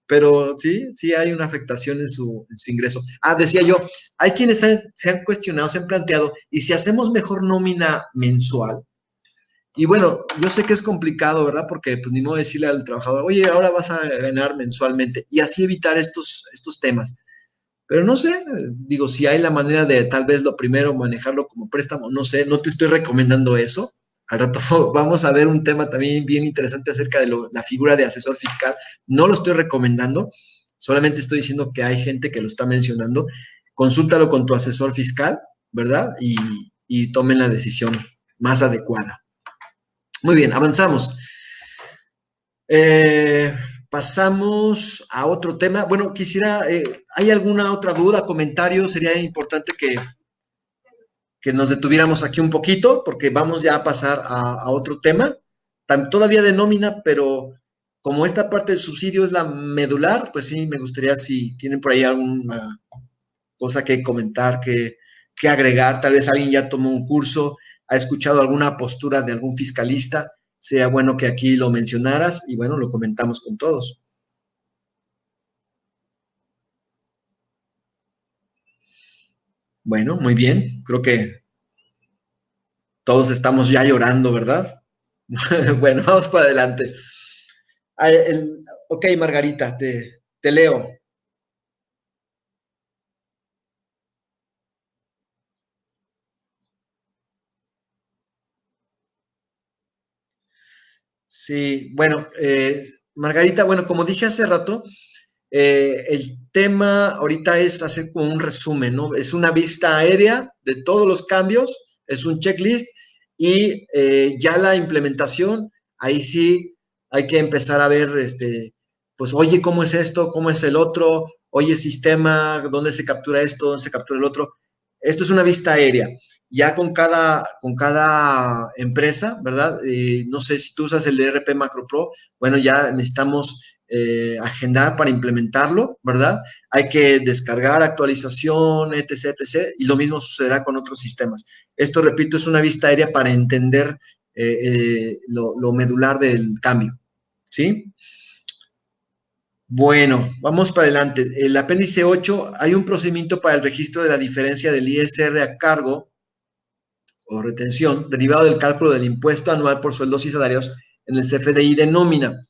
pero sí, sí hay una afectación en su ingreso. Decía yo, hay quienes se han cuestionado, se han planteado, ¿y si hacemos mejor nómina mensual? Y bueno, yo sé que es complicado, ¿verdad? Porque pues ni modo decirle al trabajador, oye, ahora vas a ganar mensualmente y así evitar estos temas. Pero no sé, digo, si hay la manera de tal vez lo primero manejarlo como préstamo, no sé, no te estoy recomendando eso. Al rato vamos a ver un tema también bien interesante acerca de la figura de asesor fiscal. No lo estoy recomendando, solamente estoy diciendo que hay gente que lo está mencionando. Consúltalo con tu asesor fiscal, ¿verdad? Y tomen la decisión más adecuada. Muy bien, avanzamos. Eh, Pasamos a otro tema. Bueno, ¿hay alguna otra duda, comentario? Sería importante que nos detuviéramos aquí un poquito, porque vamos ya a pasar a otro tema, todavía de nómina, pero como esta parte del subsidio es la medular, pues sí, me gustaría si tienen por ahí alguna cosa que comentar, que agregar, tal vez alguien ya tomó un curso, ha escuchado alguna postura de algún fiscalista, sería bueno que aquí lo mencionaras y bueno, lo comentamos con todos. Bueno, muy bien, creo que todos estamos ya llorando, ¿verdad? Bueno, vamos para adelante. Ok, Margarita, te leo. Sí, bueno, Margarita, bueno, como dije hace rato, el tema ahorita es hacer como un resumen, ¿no? Es una vista aérea de todos los cambios, es un checklist y ya la implementación, ahí sí hay que empezar a ver, pues, oye, ¿cómo es esto? ¿Cómo es el otro? Oye, sistema, ¿dónde se captura esto? ¿Dónde se captura el otro? Esto es una vista aérea. ya con cada empresa, ¿verdad? No sé si tú usas el ERP Macro Pro, bueno, ya necesitamos agendar para implementarlo, ¿verdad? Hay que descargar actualización, etc., etc., y lo mismo sucederá con otros sistemas. Esto, repito, es una vista aérea para entender lo medular del cambio, ¿sí? Bueno, vamos para adelante. El apéndice 8, hay un procedimiento para el registro de la diferencia del ISR a cargo o retención derivado del cálculo del impuesto anual por sueldos y salarios en el CFDI de nómina.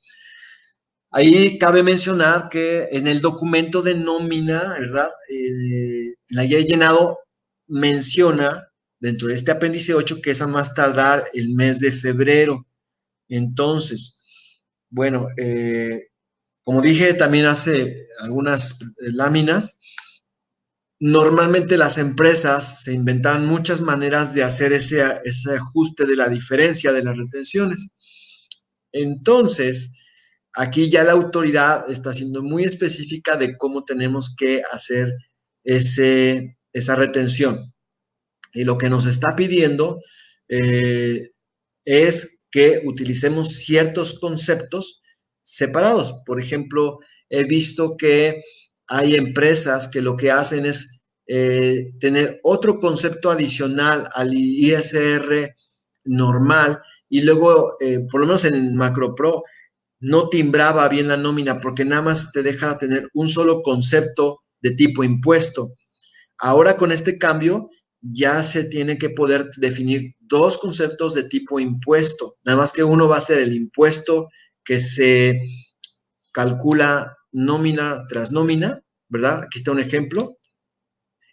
Ahí cabe mencionar que en el documento de nómina, ¿verdad? La guía de llenado menciona dentro de este apéndice 8 que es a más tardar el mes de febrero. Entonces, bueno, como dije también hace algunas láminas, normalmente las empresas se inventan muchas maneras de hacer ese ajuste de la diferencia de las retenciones. Entonces, aquí ya la autoridad está siendo muy específica de cómo tenemos que hacer esa retención. Y lo que nos está pidiendo es que utilicemos ciertos conceptos separados. Por ejemplo, he visto que hay empresas que lo que hacen es tener otro concepto adicional al ISR normal y luego, por lo menos en Macro Pro, no timbraba bien la nómina porque nada más te deja tener un solo concepto de tipo impuesto. Ahora con este cambio ya se tiene que poder definir dos conceptos de tipo impuesto, nada más que uno va a ser el impuesto que se calcula nómina tras nómina, ¿verdad? Aquí está un ejemplo.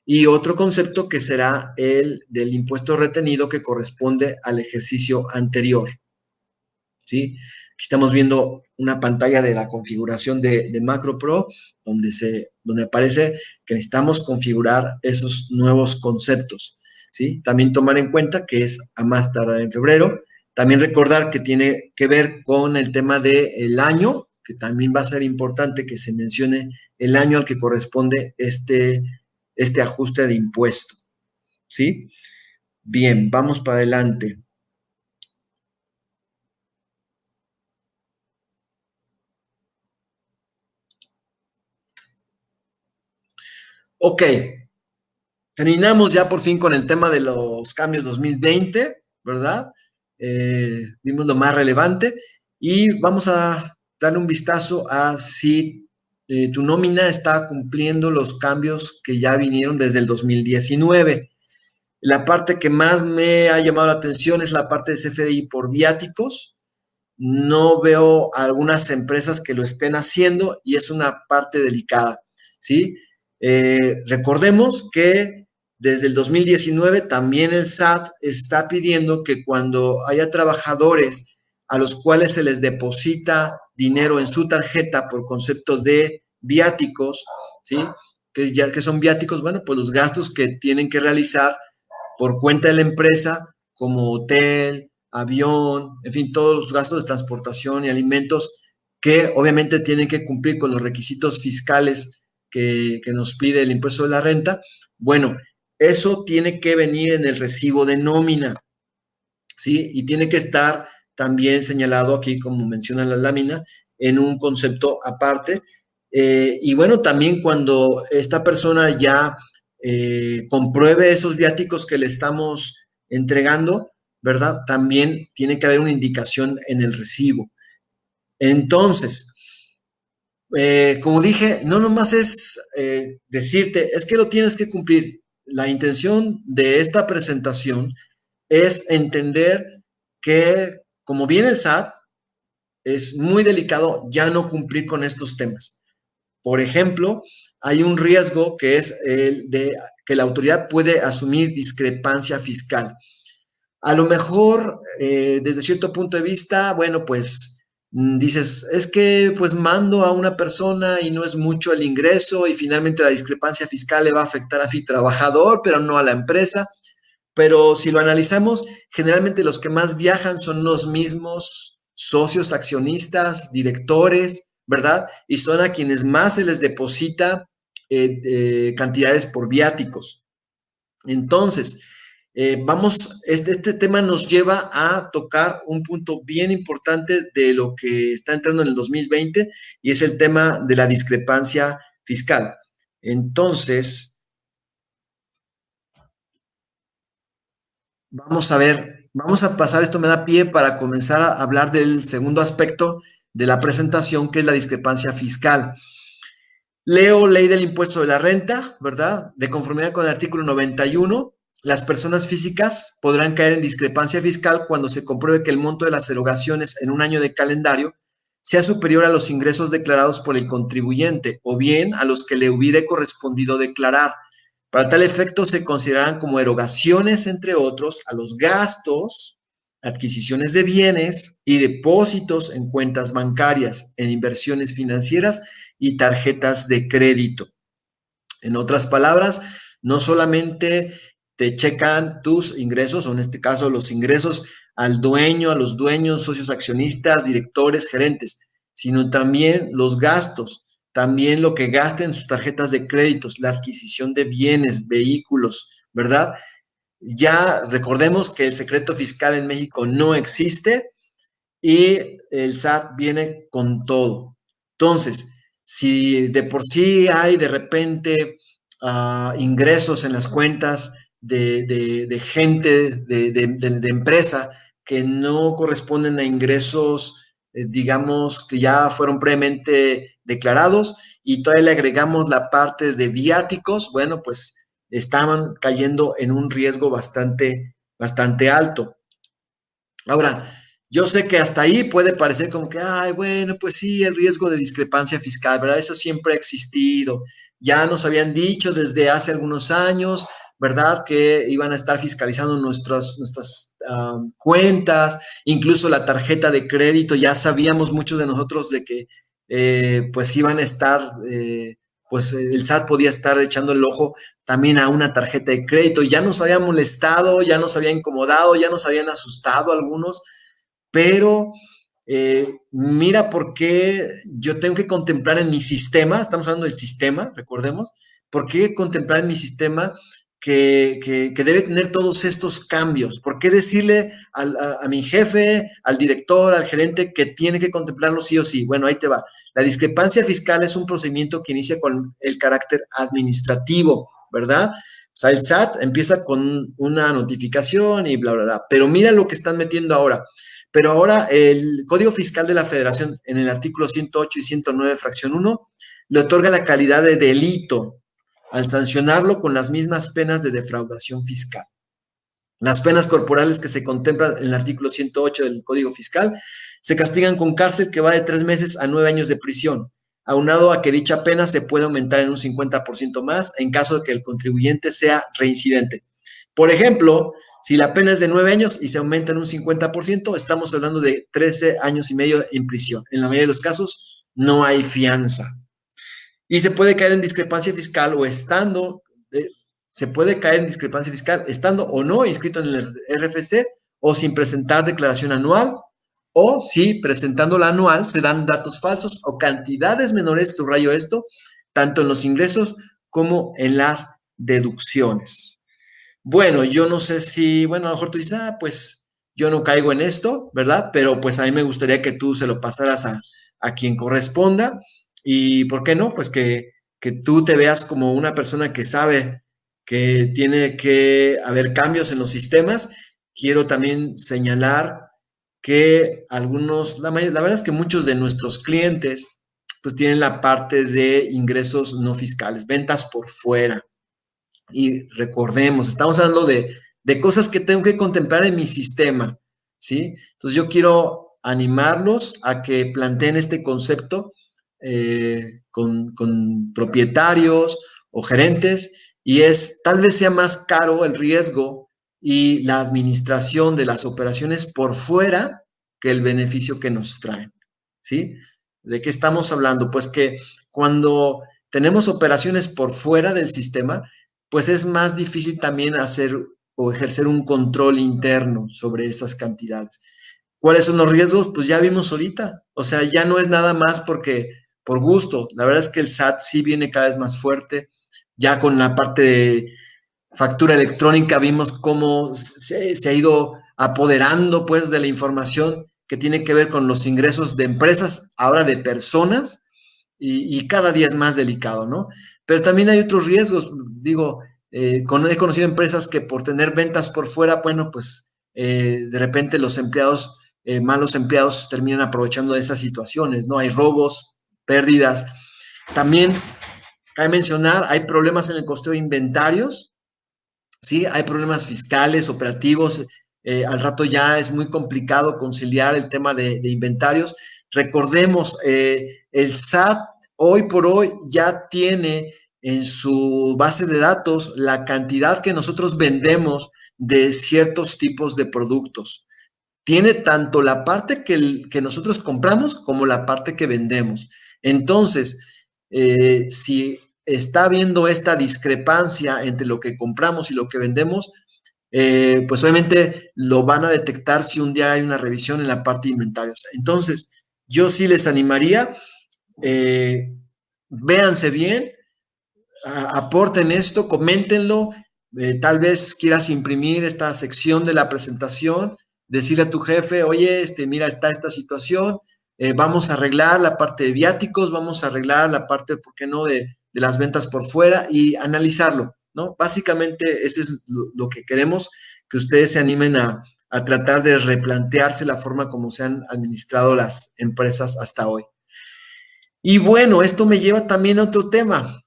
Y otro concepto que será el del impuesto retenido que corresponde al ejercicio anterior. ¿Sí? Aquí estamos viendo una pantalla de la configuración de Macro Pro, donde aparece que necesitamos configurar esos nuevos conceptos. ¿Sí? También tomar en cuenta que es a más tardar en febrero. También recordar que tiene que ver con el tema del año, que también va a ser importante que se mencione el año al que corresponde este ajuste de impuesto. ¿Sí? Bien, vamos para adelante. Ok, terminamos ya por fin con el tema de los cambios 2020, ¿verdad? Vimos lo más relevante y vamos a darle un vistazo a si tu nómina está cumpliendo los cambios que ya vinieron desde el 2019. La parte que más me ha llamado la atención es la parte de CFDI por viáticos. No veo algunas empresas que lo estén haciendo y es una parte delicada, ¿sí? Recordemos que desde el 2019 también el SAT está pidiendo que cuando haya trabajadores a los cuales se les deposita dinero en su tarjeta por concepto de viáticos, ¿sí? Que son viáticos, bueno, pues los gastos que tienen que realizar por cuenta de la empresa, como hotel, avión, en fin, todos los gastos de transportación y alimentos que obviamente tienen que cumplir con los requisitos fiscales que nos pide el impuesto de la renta. Bueno, eso tiene que venir en el recibo de nómina, ¿sí? Y tiene que estar también señalado aquí, como menciona la lámina, en un concepto aparte. Y bueno, también cuando esta persona ya compruebe esos viáticos que le estamos entregando, ¿verdad? También tiene que haber una indicación en el recibo. Entonces, como dije, no nomás es decirte, es que lo tienes que cumplir. La intención de esta presentación es entender que, como viene el SAT, es muy delicado ya no cumplir con estos temas. Por ejemplo, hay un riesgo que es el de que la autoridad puede asumir discrepancia fiscal. A lo mejor, desde cierto punto de vista, bueno, pues dices, es que pues mando a una persona y no es mucho el ingreso y finalmente la discrepancia fiscal le va a afectar a mi trabajador, pero no a la empresa. Pero si lo analizamos, generalmente los que más viajan son los mismos socios, accionistas, directores, ¿verdad? Y son a quienes más se les deposita cantidades por viáticos. Entonces, Este tema nos lleva a tocar un punto bien importante de lo que está entrando en el 2020 y es el tema de la discrepancia fiscal. Entonces, vamos a ver, vamos a pasar, esto me da pie para comenzar a hablar del segundo aspecto de la presentación, que es la discrepancia fiscal. Leo ley del impuesto de la renta, ¿verdad? De conformidad con el artículo 91, las personas físicas podrán caer en discrepancia fiscal cuando se compruebe que el monto de las erogaciones en un año de calendario sea superior a los ingresos declarados por el contribuyente o bien a los que le hubiere correspondido declarar. Para tal efecto se considerarán como erogaciones, entre otros, a los gastos, adquisiciones de bienes y depósitos en cuentas bancarias, en inversiones financieras y tarjetas de crédito. En otras palabras, no solamente te checan tus ingresos, o en este caso los ingresos al dueño, a los dueños, socios accionistas, directores, gerentes, sino también los gastos, también lo que gasten en sus tarjetas de créditos, la adquisición de bienes, vehículos, ¿verdad? Ya recordemos que el secreto fiscal en México no existe y el SAT viene con todo. Entonces, si de por sí hay de repente ingresos en las cuentas de gente, de empresa, que no corresponden a ingresos, digamos, que ya fueron previamente declarados, y todavía le agregamos la parte de viáticos, bueno, pues estaban cayendo en un riesgo bastante alto. Ahora, yo sé que hasta ahí puede parecer como que, ay, bueno, pues sí, el riesgo de discrepancia fiscal, ¿verdad? Eso siempre ha existido. Ya nos habían dicho desde hace algunos años, ¿verdad? Que iban a estar fiscalizando nuestras cuentas, incluso la tarjeta de crédito. Ya sabíamos muchos de nosotros de que, pues iban a estar, pues el SAT podía estar echando el ojo también a una tarjeta de crédito. Ya nos había molestado, ya nos había incomodado, ya nos habían asustado algunos, pero mira por qué yo tengo que contemplar en mi sistema, estamos hablando del sistema, recordemos, por qué contemplar en mi sistema que debe tener todos estos cambios. ¿Por qué decirle a mi jefe, al director, al gerente que tiene que contemplarlo sí o sí? Bueno, ahí te va. La discrepancia fiscal es un procedimiento que inicia con el carácter administrativo, ¿verdad? O sea, el SAT empieza con una notificación y bla, bla, bla. Pero mira lo que están metiendo ahora. Pero ahora el Código Fiscal de la Federación, en el artículo 108 y 109, fracción 1, le otorga la calidad de delito al sancionarlo con las mismas penas de defraudación fiscal. Las penas corporales que se contemplan en el artículo 108 del Código Fiscal se castigan con cárcel que va de 3 meses a 9 años de prisión, aunado a que dicha pena se puede aumentar en un 50% más en caso de que el contribuyente sea reincidente. Por ejemplo, si la pena es de 9 años y se aumenta en un 50%, estamos hablando de 13 años y medio en prisión. En la mayoría de los casos, no hay fianza. Y se puede caer en discrepancia fiscal o estando, se puede caer en discrepancia fiscal estando o no inscrito en el RFC o sin presentar declaración anual o si presentando la anual se dan datos falsos o cantidades menores, subrayo esto, tanto en los ingresos como en las deducciones. Bueno, yo no sé si, bueno, a lo mejor tú dices, pues yo no caigo en esto, ¿verdad? Pero pues a mí me gustaría que tú se lo pasaras a quien corresponda y, ¿por qué no? Pues que tú te veas como una persona que sabe que tiene que haber cambios en los sistemas. Quiero también señalar que algunos, la verdad es que muchos de nuestros clientes pues tienen la parte de ingresos no fiscales, ventas por fuera. Y recordemos, estamos hablando de cosas que tengo que contemplar en mi sistema, ¿sí? Entonces yo quiero animarlos a que planteen este concepto con propietarios o gerentes y es, tal vez sea más caro el riesgo y la administración de las operaciones por fuera que el beneficio que nos traen, ¿sí? ¿De qué estamos hablando? Pues que cuando tenemos operaciones por fuera del sistema, pues es más difícil también hacer o ejercer un control interno sobre esas cantidades. ¿Cuáles son los riesgos? Pues ya vimos ahorita. O sea, ya no es nada más porque por gusto. La verdad es que el SAT sí viene cada vez más fuerte, ya con la parte factura electrónica, vimos cómo se ha ido apoderando pues de la información que tiene que ver con los ingresos de empresas, ahora de personas, y cada día es más delicado, ¿no? Pero también hay otros riesgos, digo, he conocido empresas que por tener ventas por fuera, bueno, pues de repente los empleados, malos empleados, terminan aprovechando de esas situaciones, ¿no? Hay robos, pérdidas. También cabe mencionar, hay problemas en el costeo de inventarios, ¿sí? Hay problemas fiscales, operativos. Al rato ya es muy complicado conciliar el tema de inventarios. Recordemos, el SAT hoy por hoy ya tiene en su base de datos la cantidad que nosotros vendemos de ciertos tipos de productos. Tiene tanto la parte que nosotros compramos como la parte que vendemos. Entonces, si está habiendo esta discrepancia entre lo que compramos y lo que vendemos, pues obviamente lo van a detectar si un día hay una revisión en la parte de inventarios. Entonces, yo sí les animaría, eh, véanse bien, aporten esto, coméntenlo, tal vez quieras imprimir esta sección de la presentación, decirle a tu jefe, oye, mira, está esta situación, vamos a arreglar la parte de viáticos, vamos a arreglar la parte, ¿por qué no?, de las ventas por fuera y analizarlo, ¿no? Básicamente, eso es lo que queremos, que ustedes se animen a tratar de replantearse la forma como se han administrado las empresas hasta hoy. Y bueno, esto me lleva también a otro tema,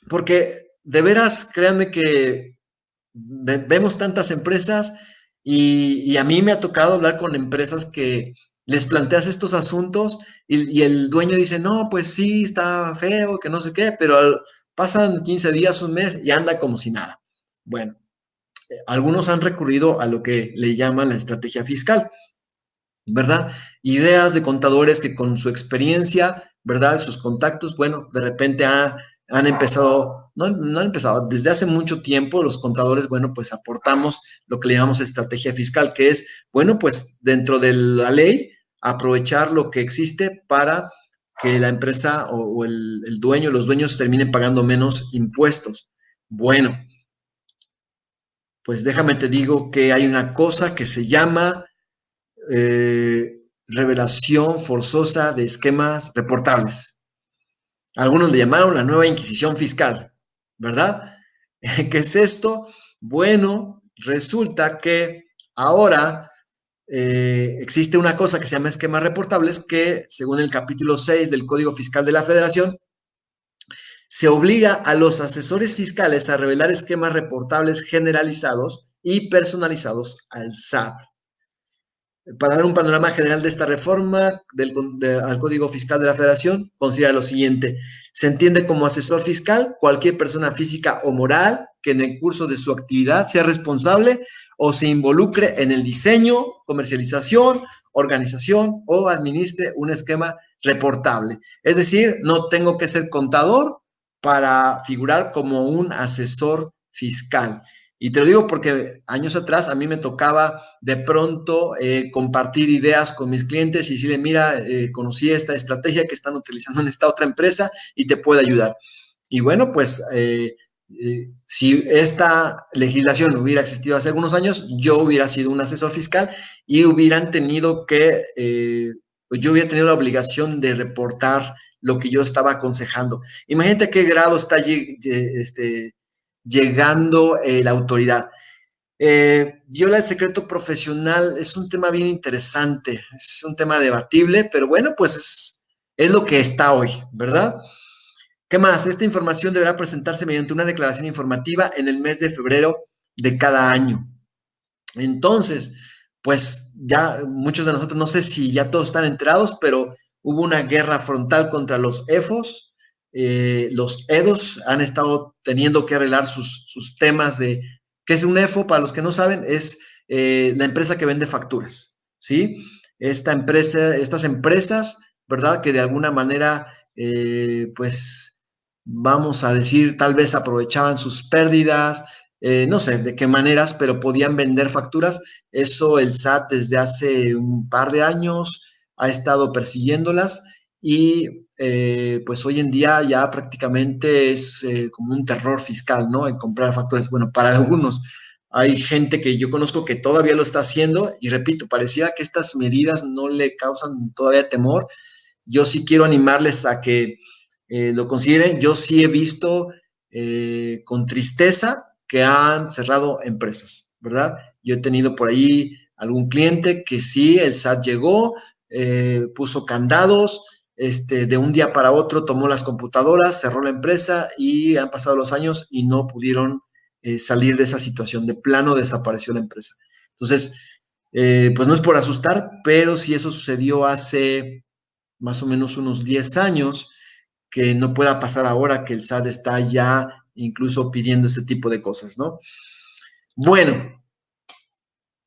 porque de veras, créanme que vemos tantas empresas y a mí me ha tocado hablar con empresas que les planteas estos asuntos y el dueño dice, no, pues sí, está feo, que no sé qué, pero pasan 15 días, un mes y anda como si nada. Bueno, algunos han recurrido a lo que le llaman la estrategia fiscal, ¿verdad? Ideas de contadores que con su experiencia, ¿verdad? Sus contactos, bueno, de repente han empezado, no han empezado, desde hace mucho tiempo los contadores, bueno, pues aportamos lo que le llamamos estrategia fiscal, que es, bueno, pues dentro de la ley, aprovechar lo que existe para que la empresa o el dueño, los dueños terminen pagando menos impuestos. Bueno, pues déjame te digo que hay una cosa que se llama revelación forzosa de esquemas reportables. Algunos le llamaron la nueva Inquisición fiscal, ¿verdad? ¿Qué es esto? Bueno, resulta que ahora existe una cosa que se llama esquemas reportables que, según el capítulo 6 del Código Fiscal de la Federación, se obliga a los asesores fiscales a revelar esquemas reportables generalizados y personalizados al SAT. Para dar un panorama general de esta reforma al Código Fiscal de la Federación, considera lo siguiente. Se entiende como asesor fiscal cualquier persona física o moral que en el curso de su actividad sea responsable o se involucre en el diseño, comercialización, organización o administre un esquema reportable. Es decir, no tengo que ser contador para figurar como un asesor fiscal. Y te lo digo porque años atrás a mí me tocaba de pronto compartir ideas con mis clientes y decirle, mira, conocí esta estrategia que están utilizando en esta otra empresa y te puede ayudar. Y bueno, pues si esta legislación hubiera existido hace algunos años, yo hubiera sido un asesor fiscal y hubieran tenido que, yo hubiera tenido la obligación de reportar lo que yo estaba aconsejando. Imagínate qué grado está llegando la autoridad. Viola el secreto profesional es un tema bien interesante, es un tema debatible, pero bueno, pues es lo que está hoy, ¿verdad? ¿Qué más? Esta información deberá presentarse mediante una declaración informativa en el mes de febrero de cada año. Entonces, pues ya muchos de nosotros, no sé si ya todos están enterados, pero hubo una guerra frontal contra los EFOS. Los EDOS han estado teniendo que arreglar sus temas de, ¿qué es un EFO? Para los que no saben, es la empresa que vende facturas, ¿sí? Estas empresas, ¿verdad? Que de alguna manera, pues, vamos a decir, tal vez aprovechaban sus pérdidas, no sé de qué maneras, pero podían vender facturas. Eso el SAT desde hace un par de años ha estado persiguiéndolas y pues hoy en día ya prácticamente es como un terror fiscal, ¿no? En comprar facturas. Bueno, para algunos hay gente que yo conozco que todavía lo está haciendo y repito, parecía que estas medidas no le causan todavía temor. Yo sí quiero animarles a que lo consideren. Yo sí he visto con tristeza que han cerrado empresas, ¿verdad? Yo he tenido por ahí algún cliente que sí, el SAT llegó, puso candados, de un día para otro tomó las computadoras, cerró la empresa y han pasado los años y no pudieron salir de esa situación. De plano desapareció la empresa. Entonces, pues no es por asustar, pero si eso sucedió hace más o menos unos 10 años, que no pueda pasar ahora que el SAT está ya incluso pidiendo este tipo de cosas, ¿no? Bueno,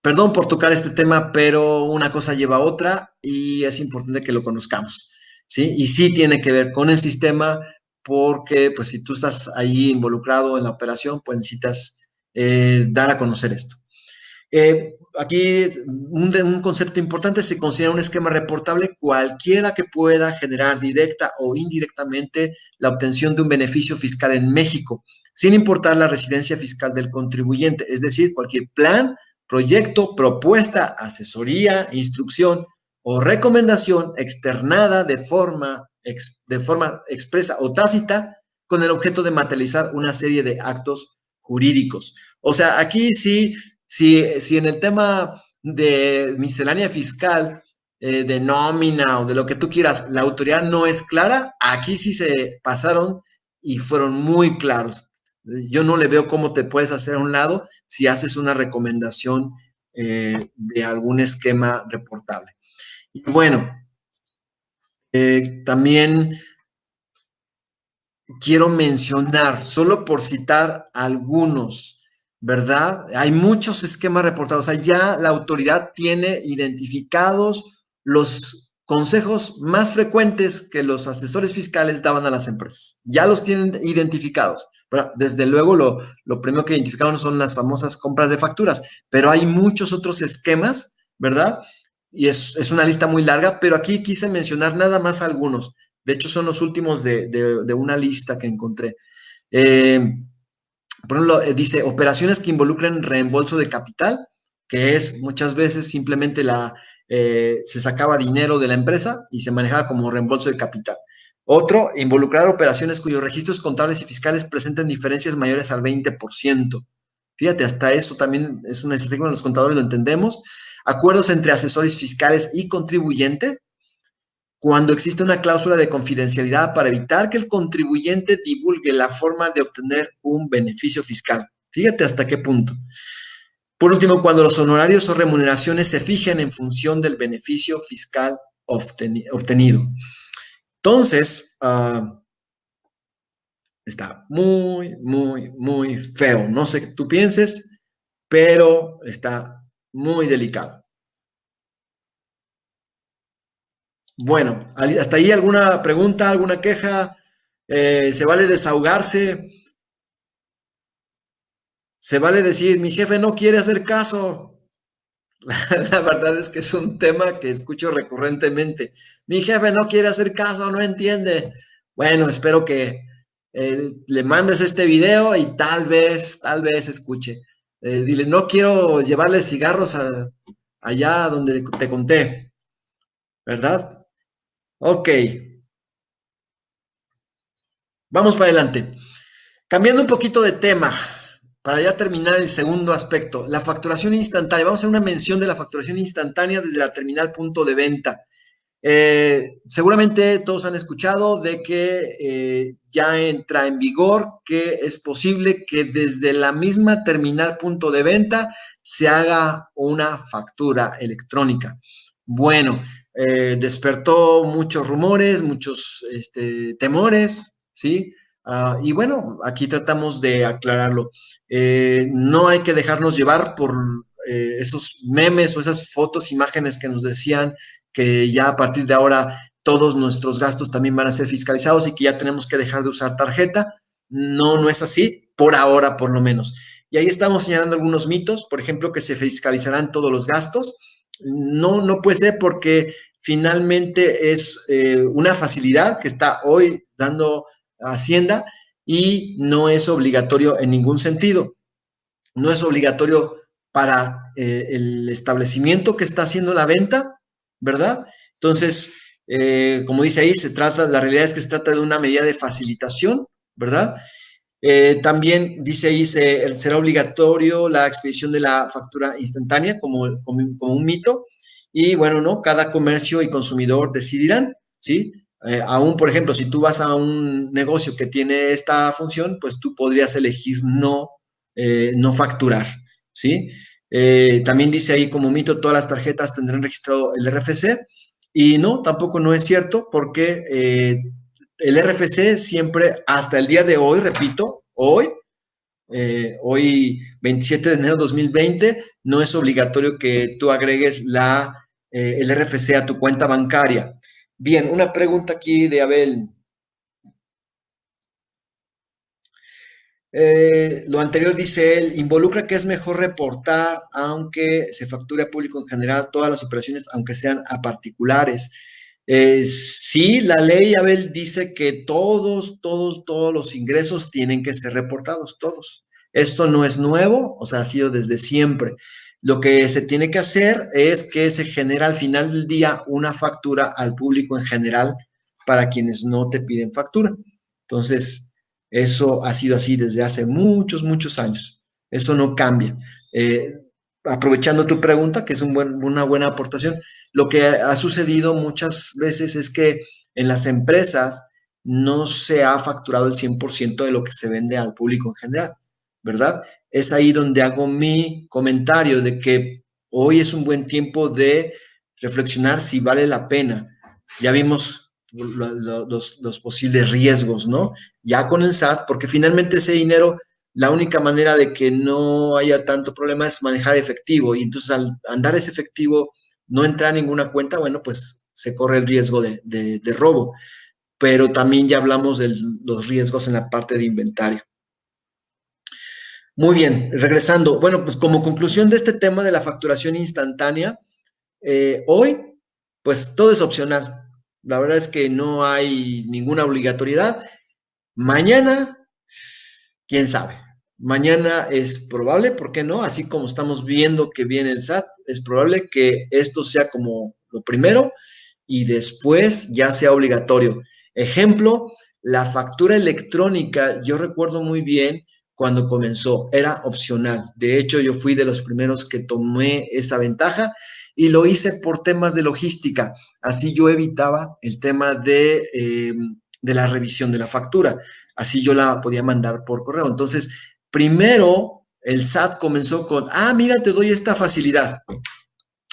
perdón por tocar este tema, pero una cosa lleva a otra y es importante que lo conozcamos, ¿sí? Y sí tiene que ver con el sistema porque, pues, si tú estás ahí involucrado en la operación, pues necesitas dar a conocer esto. Aquí un concepto importante: se considera un esquema reportable cualquiera que pueda generar directa o indirectamente la obtención de un beneficio fiscal en México, sin importar la residencia fiscal del contribuyente, es decir, cualquier plan, proyecto, propuesta, asesoría, instrucción o recomendación externada de forma expresa o tácita con el objeto de materializar una serie de actos jurídicos. O sea, aquí sí, si en el tema de miscelánea fiscal, de nómina o de lo que tú quieras, la autoridad no es clara, aquí sí se pasaron y fueron muy claros. Yo no le veo cómo te puedes hacer a un lado si haces una recomendación de algún esquema reportable. Y bueno, también quiero mencionar, solo por citar algunos, ¿verdad? Hay muchos esquemas reportados. O sea, ya la autoridad tiene identificados los consejos más frecuentes que los asesores fiscales daban a las empresas. Ya los tienen identificados, ¿verdad? Desde luego, lo primero que identificaron son las famosas compras de facturas, pero hay muchos otros esquemas, ¿verdad? Y es una lista muy larga, pero aquí quise mencionar nada más algunos. De hecho, son los últimos de una lista que encontré. Eh, por ejemplo, dice operaciones que involucren reembolso de capital, que es muchas veces simplemente se sacaba dinero de la empresa y se manejaba como reembolso de capital. Otro, involucrar operaciones cuyos registros contables y fiscales presenten diferencias mayores al 20%. Fíjate, hasta eso también es una estrategia, los contadores lo entendemos. Acuerdos entre asesores fiscales y contribuyente, cuando existe una cláusula de confidencialidad para evitar que el contribuyente divulgue la forma de obtener un beneficio fiscal. Fíjate hasta qué punto. Por último, cuando los honorarios o remuneraciones se fijen en función del beneficio fiscal obtenido. Entonces, está muy, muy, muy feo. No sé qué tú pienses, pero está muy delicado. Bueno, hasta ahí alguna pregunta, alguna queja. Se vale desahogarse. Se vale decir, mi jefe no quiere hacer caso. La verdad es que es un tema que escucho recurrentemente. Mi jefe no quiere hacer caso, no entiende. Bueno, espero que le mandes este video y tal vez escuche. Dile, no quiero llevarle cigarros allá donde te conté, ¿verdad? Ok, vamos para adelante. Cambiando un poquito de tema, para ya terminar el segundo aspecto, la facturación instantánea. Vamos a hacer una mención de la facturación instantánea desde la terminal punto de venta. Seguramente todos han escuchado de que ya entra en vigor que es posible que desde la misma terminal punto de venta se haga una factura electrónica. Bueno, despertó muchos rumores, muchos temores, ¿sí? Y bueno, aquí tratamos de aclararlo. No hay que dejarnos llevar por esos memes o esas fotos, imágenes que nos decían que ya a partir de ahora todos nuestros gastos también van a ser fiscalizados y que ya tenemos que dejar de usar tarjeta. No, no es así, por ahora por lo menos. Y ahí estamos señalando algunos mitos, por ejemplo, que se fiscalizarán todos los gastos. No, no puede ser porque finalmente es una facilidad que está hoy dando Hacienda y no es obligatorio en ningún sentido. No es obligatorio para el establecimiento que está haciendo la venta, ¿verdad? Entonces, como dice ahí, la realidad es que se trata de una medida de facilitación, ¿verdad? También dice ahí, será obligatorio la expedición de la factura instantánea como un mito. Y bueno, ¿no? Cada comercio y consumidor decidirán, ¿sí? Aún, por ejemplo, si tú vas a un negocio que tiene esta función, pues tú podrías elegir no facturar, ¿sí? También dice ahí como mito, todas las tarjetas tendrán registrado el RFC. Y no, tampoco no es cierto, porque el RFC siempre, hasta el día de hoy, repito, hoy 27 de enero de 2020, no es obligatorio que tú agregues el RFC a tu cuenta bancaria. Bien, una pregunta aquí de Abel. Lo anterior dice él, involucra que es mejor reportar, aunque se facture a público en general, todas las operaciones, aunque sean a particulares. Sí, la ley, Abel, dice que todos los ingresos tienen que ser reportados, todos. Esto no es nuevo, o sea, ha sido desde siempre. Lo que se tiene que hacer es que se genera al final del día una factura al público en general para quienes no te piden factura. Entonces, eso ha sido así desde hace muchos, muchos años. Eso no cambia. Eh, Aprovechando tu pregunta, que es una buena aportación, lo que ha sucedido muchas veces es que en las empresas no se ha facturado el 100% de lo que se vende al público en general, ¿verdad? Es ahí donde hago mi comentario de que hoy es un buen tiempo de reflexionar si vale la pena. Ya vimos los posibles riesgos, ¿no? Ya con el SAT, porque finalmente ese dinero, la única manera de que no haya tanto problema es manejar efectivo, y entonces al andar ese efectivo, no entrar a ninguna cuenta, bueno, pues se corre el riesgo de robo, pero también ya hablamos de los riesgos en la parte de inventario. Muy bien, regresando. Bueno, pues como conclusión de este tema de la facturación instantánea, hoy, pues todo es opcional. La verdad es que no hay ninguna obligatoriedad. Mañana, quién sabe. Mañana es probable, ¿por qué no? Así como estamos viendo que viene el SAT, es probable que esto sea como lo primero y después ya sea obligatorio. Ejemplo, la factura electrónica, yo recuerdo muy bien cuando comenzó, era opcional. De hecho, yo fui de los primeros que tomé esa ventaja y lo hice por temas de logística. Así yo evitaba el tema de la revisión de la factura. Así yo la podía mandar por correo. Entonces, primero el SAT comenzó con, mira, te doy esta facilidad.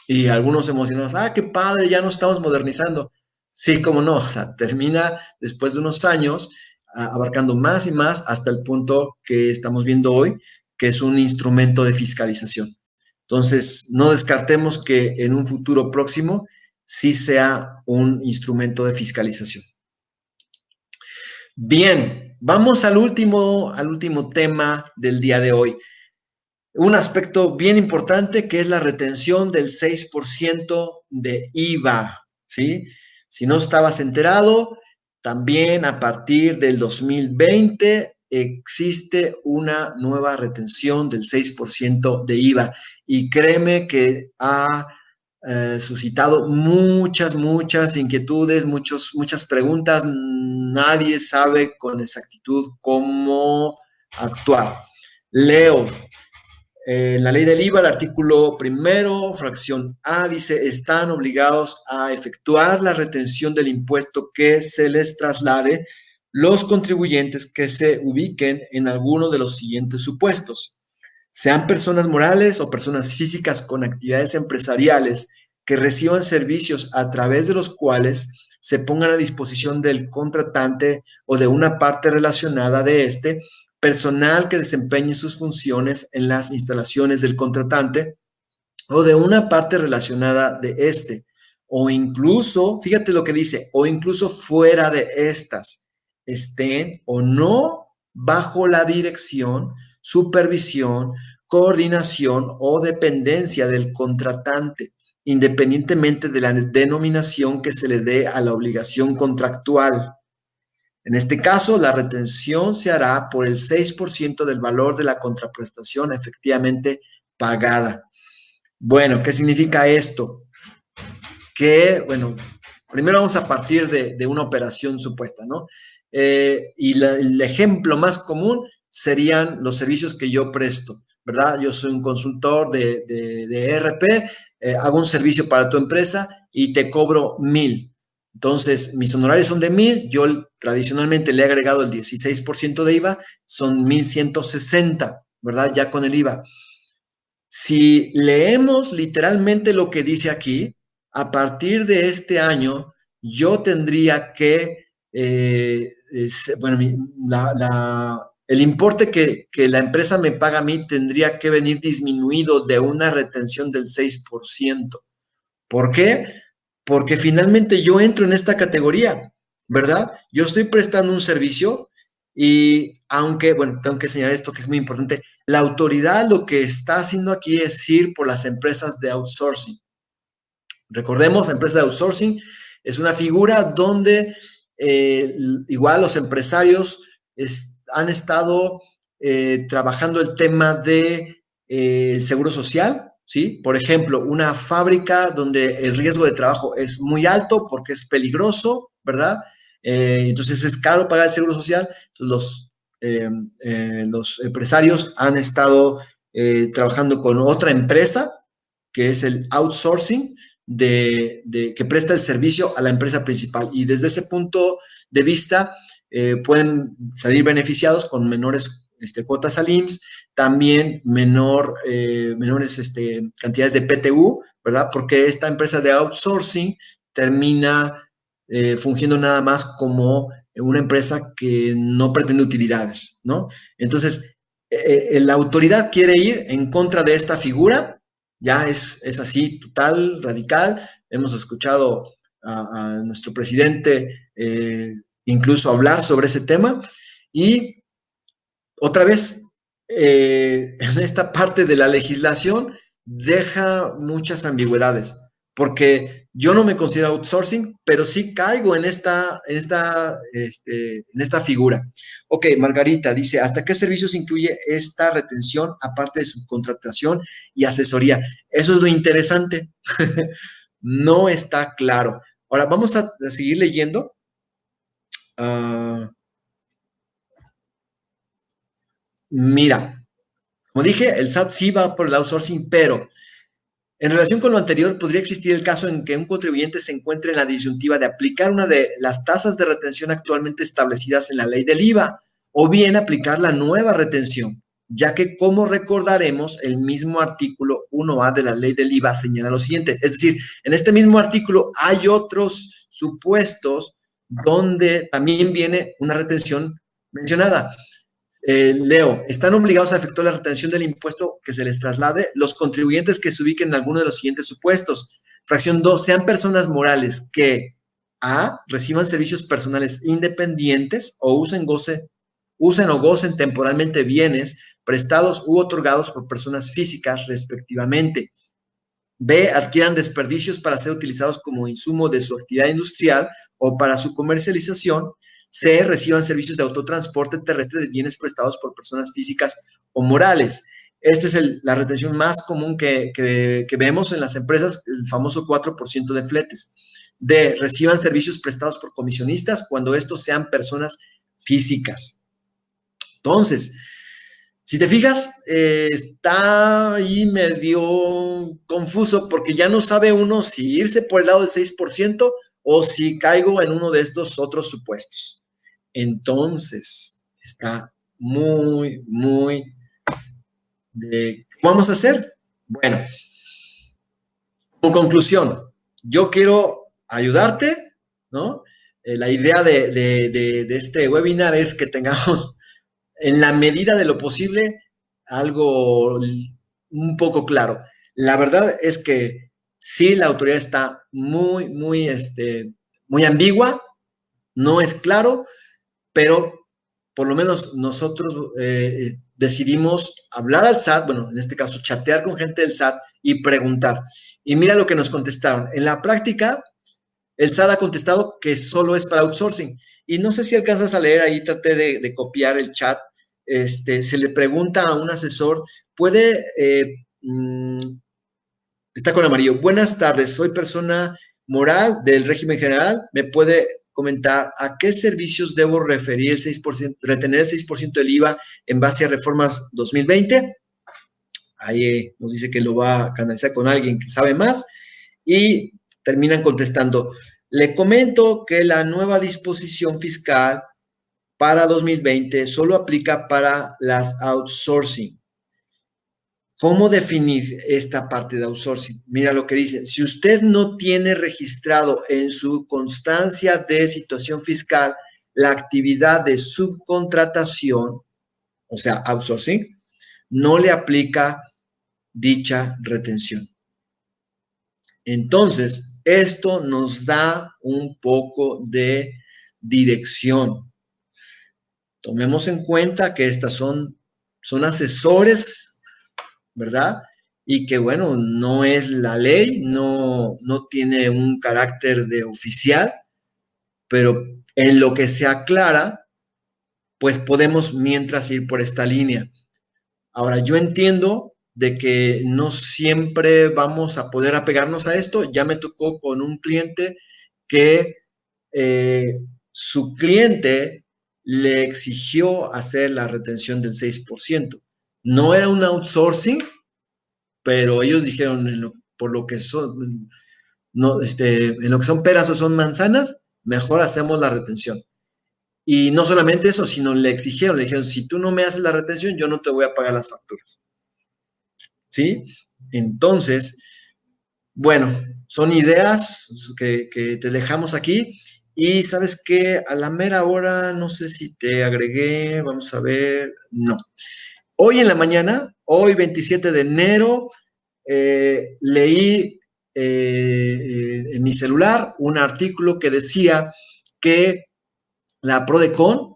Y algunos emocionados, qué padre, ya nos estamos modernizando. Sí, cómo no, o sea, termina después de unos años abarcando más y más hasta el punto que estamos viendo hoy, que es un instrumento de fiscalización. Entonces, no descartemos que en un futuro próximo sí sea un instrumento de fiscalización. Bien, vamos al último tema del día de hoy. Un aspecto bien importante que es la retención del 6% de IVA, ¿sí? Si no estabas enterado, también a partir del 2020 existe una nueva retención del 6% de IVA y créeme que ha suscitado muchas inquietudes, muchas preguntas. Nadie sabe con exactitud cómo actuar. Leo, en la ley del IVA, el artículo primero, fracción A, dice, están obligados a efectuar la retención del impuesto que se les traslade los contribuyentes que se ubiquen en alguno de los siguientes supuestos. Sean personas morales o personas físicas con actividades empresariales que reciban servicios a través de los cuales se pongan a disposición del contratante o de una parte relacionada de este personal que desempeñe sus funciones en las instalaciones del contratante o de una parte relacionada de este, o incluso, fíjate lo que dice, o incluso fuera de estas, estén o no bajo la dirección, supervisión, coordinación o dependencia del contratante, independientemente de la denominación que se le dé a la obligación contractual. En este caso, la retención se hará por el 6% del valor de la contraprestación efectivamente pagada. Bueno, ¿qué significa esto? Que, bueno, primero vamos a partir de una operación supuesta, ¿no? El ejemplo más común serían los servicios que yo presto, ¿verdad? Yo soy un consultor de ERP, hago un servicio para tu empresa y te cobro 1,000. Entonces, mis honorarios son de 1,000, yo tradicionalmente le he agregado el 16% de IVA, son 1,160, ¿verdad? Ya con el IVA. Si leemos literalmente lo que dice aquí, a partir de este año, yo tendría que, bueno, el importe que la empresa me paga a mí tendría que venir disminuido de una retención del 6%. ¿Por qué? Porque finalmente yo entro en esta categoría, ¿verdad? Yo estoy prestando un servicio y aunque, bueno, tengo que señalar esto que es muy importante, la autoridad lo que está haciendo aquí es ir por las empresas de outsourcing. Recordemos, la empresa de outsourcing es una figura donde igual los empresarios han estado trabajando el tema de seguro social, ¿sí? Por ejemplo, una fábrica donde el riesgo de trabajo es muy alto porque es peligroso, ¿verdad? Entonces es caro pagar el seguro social. Entonces los empresarios han estado trabajando con otra empresa que es el outsourcing, que presta el servicio a la empresa principal. Y desde ese punto de vista pueden salir beneficiados con menores cuotas al IMSS, también menores cantidades de PTU, ¿verdad? Porque esta empresa de outsourcing termina fungiendo nada más como una empresa que no pretende utilidades, ¿no? Entonces, la autoridad quiere ir en contra de esta figura, ya es así, total, radical. Hemos escuchado a nuestro presidente incluso hablar sobre ese tema. Y otra vez, en esta parte de la legislación deja muchas ambigüedades, porque yo no me considero outsourcing, pero sí caigo en esta figura. Ok, Margarita dice, ¿hasta qué servicios incluye esta retención aparte de subcontratación y asesoría? Eso es lo interesante. No está claro. Ahora, vamos a seguir leyendo. Mira, como dije, el SAT sí va por el outsourcing, pero en relación con lo anterior, podría existir el caso en que un contribuyente se encuentre en la disyuntiva de aplicar una de las tasas de retención actualmente establecidas en la ley del IVA o bien aplicar la nueva retención, ya que, como recordaremos, el mismo artículo 1A de la ley del IVA señala lo siguiente. Es decir, en este mismo artículo hay otros supuestos donde también viene una retención mencionada. Leo, están obligados a efectuar la retención del impuesto que se les traslade los contribuyentes que se ubiquen en alguno de los siguientes supuestos. Fracción 2, sean personas morales que A, reciban servicios personales independientes o usen o gocen temporalmente bienes prestados u otorgados por personas físicas respectivamente. B, adquieran desperdicios para ser utilizados como insumo de su actividad industrial o para su comercialización. C, reciban servicios de autotransporte terrestre de bienes prestados por personas físicas o morales. Esta es la retención más común que vemos en las empresas, el famoso 4% de fletes. D, reciban servicios prestados por comisionistas cuando estos sean personas físicas. Entonces, si te fijas, está ahí medio confuso porque ya no sabe uno si irse por el lado del 6% o si caigo en uno de estos otros supuestos. Entonces, está muy ¿qué vamos a hacer? Bueno, como conclusión, yo quiero ayudarte, ¿no? La idea de este webinar es que tengamos en la medida de lo posible, algo un poco claro. La verdad es que sí, la autoridad está muy ambigua, no es claro, pero por lo menos nosotros decidimos hablar al SAT, bueno, en este caso, chatear con gente del SAT y preguntar. Y mira lo que nos contestaron. En la práctica, el SAT ha contestado que solo es para outsourcing. Y no sé si alcanzas a leer ahí, traté de copiar el chat. Se le pregunta a un asesor, ¿puede está con amarillo? Buenas tardes, soy persona moral del régimen general. ¿Me puede comentar a qué servicios debo referir el 6%, retener el 6% del IVA en base a reformas 2020? Ahí nos dice que lo va a canalizar con alguien que sabe más y terminan contestando. Le comento que la nueva disposición fiscal para 2020 solo aplica para las outsourcing. ¿Cómo definir esta parte de outsourcing? Mira lo que dice. Si usted no tiene registrado en su constancia de situación fiscal la actividad de subcontratación, o sea, outsourcing, no le aplica dicha retención. Entonces, esto nos da un poco de dirección. Tomemos en cuenta que estas son asesores, ¿verdad? Y que, bueno, no es la ley, no tiene un carácter de oficial, pero en lo que se aclara, pues podemos mientras ir por esta línea. Ahora, yo entiendo de que no siempre vamos a poder apegarnos a esto. Ya me tocó con un cliente que su cliente le exigió hacer la retención del 6%. No era un outsourcing, pero ellos dijeron, por lo que son, no, en lo que son peras o son manzanas, mejor hacemos la retención. Y no solamente eso, sino le dijeron, si tú no me haces la retención, yo no te voy a pagar las facturas. ¿Sí? Entonces, bueno, son ideas que te dejamos aquí. Y sabes que a la mera hora, no sé si te agregué, vamos a ver, no. Hoy en la mañana, hoy 27 de enero, leí en mi celular un artículo que decía que la PRODECON,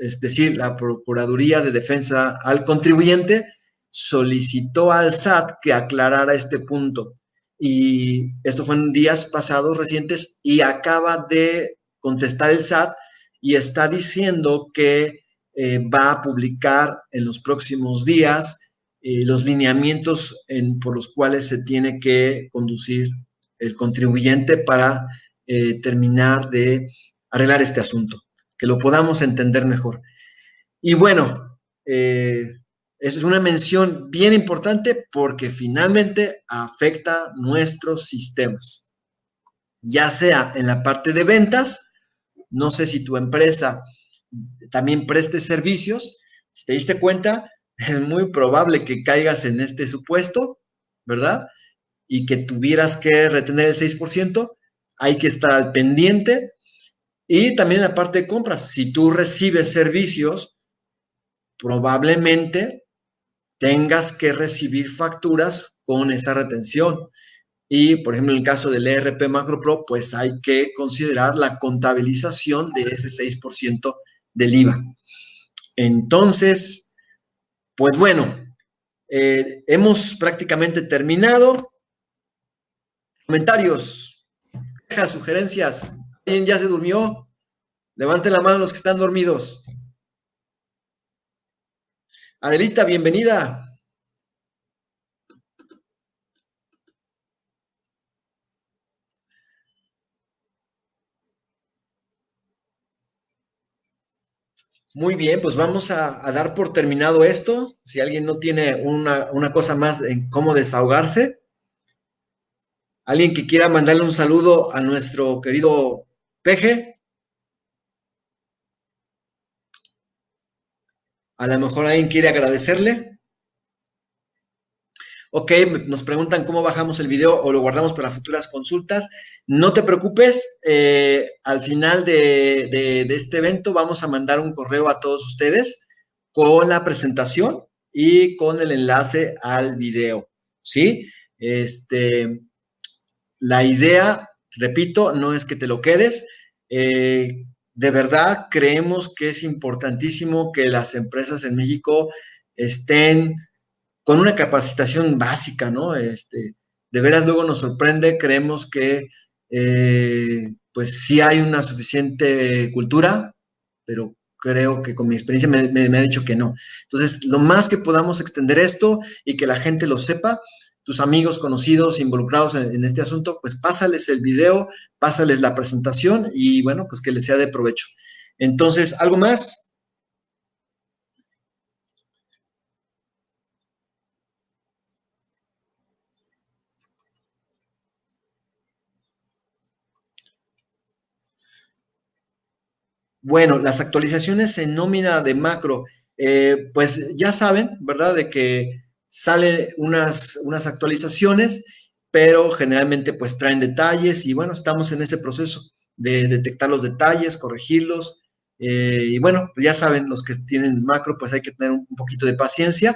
es decir, la Procuraduría de Defensa al Contribuyente, solicitó al SAT que aclarara este punto. Y esto fue en días pasados recientes y acaba de contestar el SAT y está diciendo que va a publicar en los próximos días los lineamientos por los cuales se tiene que conducir el contribuyente para terminar de arreglar este asunto, que lo podamos entender mejor. Y bueno, es una mención bien importante porque finalmente afecta nuestros sistemas, ya sea en la parte de ventas. No sé si tu empresa también preste servicios. Si te diste cuenta, es muy probable que caigas en este supuesto, ¿verdad? Y que tuvieras que retener el 6%. Hay que estar al pendiente. Y también en la parte de compras, si tú recibes servicios, probablemente tengas que recibir facturas con esa retención. Y, por ejemplo, en el caso del ERP Macro Pro, pues hay que considerar la contabilización de ese 6% del IVA. Entonces, pues bueno, hemos prácticamente terminado. Comentarios, quejas, sugerencias. ¿Alguien ya se durmió? Levanten la mano los que están dormidos. Adelita, bienvenida. Muy bien, pues vamos a dar por terminado esto. Si alguien no tiene una cosa más en cómo desahogarse, alguien que quiera mandarle un saludo a nuestro querido Peje, a lo mejor alguien quiere agradecerle. Ok, nos preguntan cómo bajamos el video o lo guardamos para futuras consultas. No te preocupes, al final de este evento vamos a mandar un correo a todos ustedes con la presentación y con el enlace al video, ¿sí? La idea, repito, no es que te lo quedes. De verdad creemos que es importantísimo que las empresas en México estén con una capacitación básica, ¿no? de veras luego nos sorprende, creemos que pues sí hay una suficiente cultura, pero creo que con mi experiencia me ha dicho que no. Entonces, lo más que podamos extender esto y que la gente lo sepa, tus amigos, conocidos, involucrados en este asunto, pues pásales el video, pásales la presentación y bueno, pues que les sea de provecho. Entonces, ¿algo más? Bueno, las actualizaciones en nómina de macro, pues ya saben, ¿verdad? De que salen unas actualizaciones, pero generalmente pues traen detalles y bueno, estamos en ese proceso de detectar los detalles, corregirlos. Y bueno, pues ya saben, los que tienen macro, pues hay que tener un poquito de paciencia,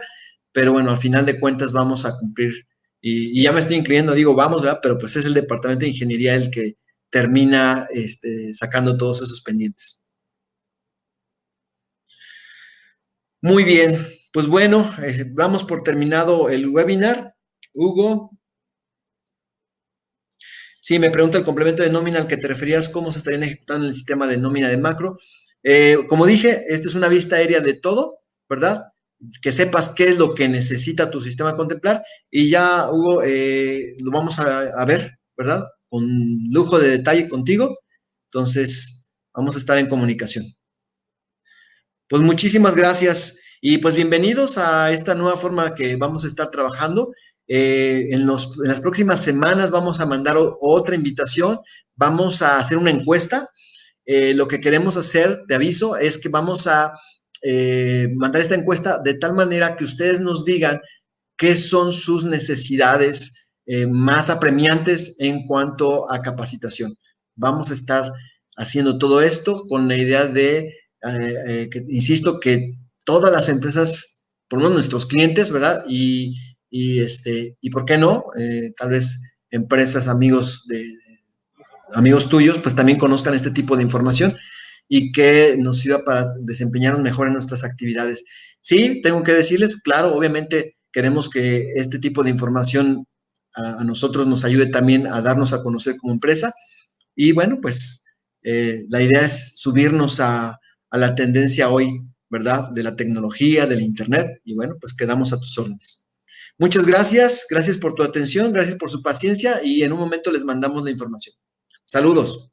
pero bueno, al final de cuentas vamos a cumplir. Y ya me estoy incluyendo, digo, vamos, ¿verdad? Pero pues es el departamento de ingeniería el que termina sacando todos esos pendientes. Muy bien, pues bueno, damos por terminado el webinar. Hugo, sí, me pregunta el complemento de nómina al que te referías, cómo se estarían ejecutando en el sistema de nómina de macro. Como dije, esta es una vista aérea de todo, ¿verdad? Que sepas qué es lo que necesita tu sistema contemplar y ya, Hugo, lo vamos a ver, ¿verdad? Con lujo de detalle contigo. Entonces, vamos a estar en comunicación. Pues muchísimas gracias y pues bienvenidos a esta nueva forma que vamos a estar trabajando. En las próximas semanas vamos a mandar otra invitación, vamos a hacer una encuesta. Lo que queremos hacer, te aviso, es que vamos a mandar esta encuesta de tal manera que ustedes nos digan qué son sus necesidades más apremiantes en cuanto a capacitación. Vamos a estar haciendo todo esto con la idea de, insisto, que todas las empresas, por lo menos nuestros clientes, ¿verdad? Y ¿por qué no? Tal vez empresas, amigos tuyos, pues también conozcan este tipo de información y que nos sirva para desempeñarnos mejor en nuestras actividades. Sí, tengo que decirles, claro, obviamente queremos que este tipo de información a nosotros nos ayude también a darnos a conocer como empresa y bueno, pues la idea es subirnos a la tendencia hoy, ¿verdad? De la tecnología, del Internet y bueno, pues quedamos a tus órdenes. Muchas gracias, gracias por tu atención, gracias por su paciencia y en un momento les mandamos la información. Saludos.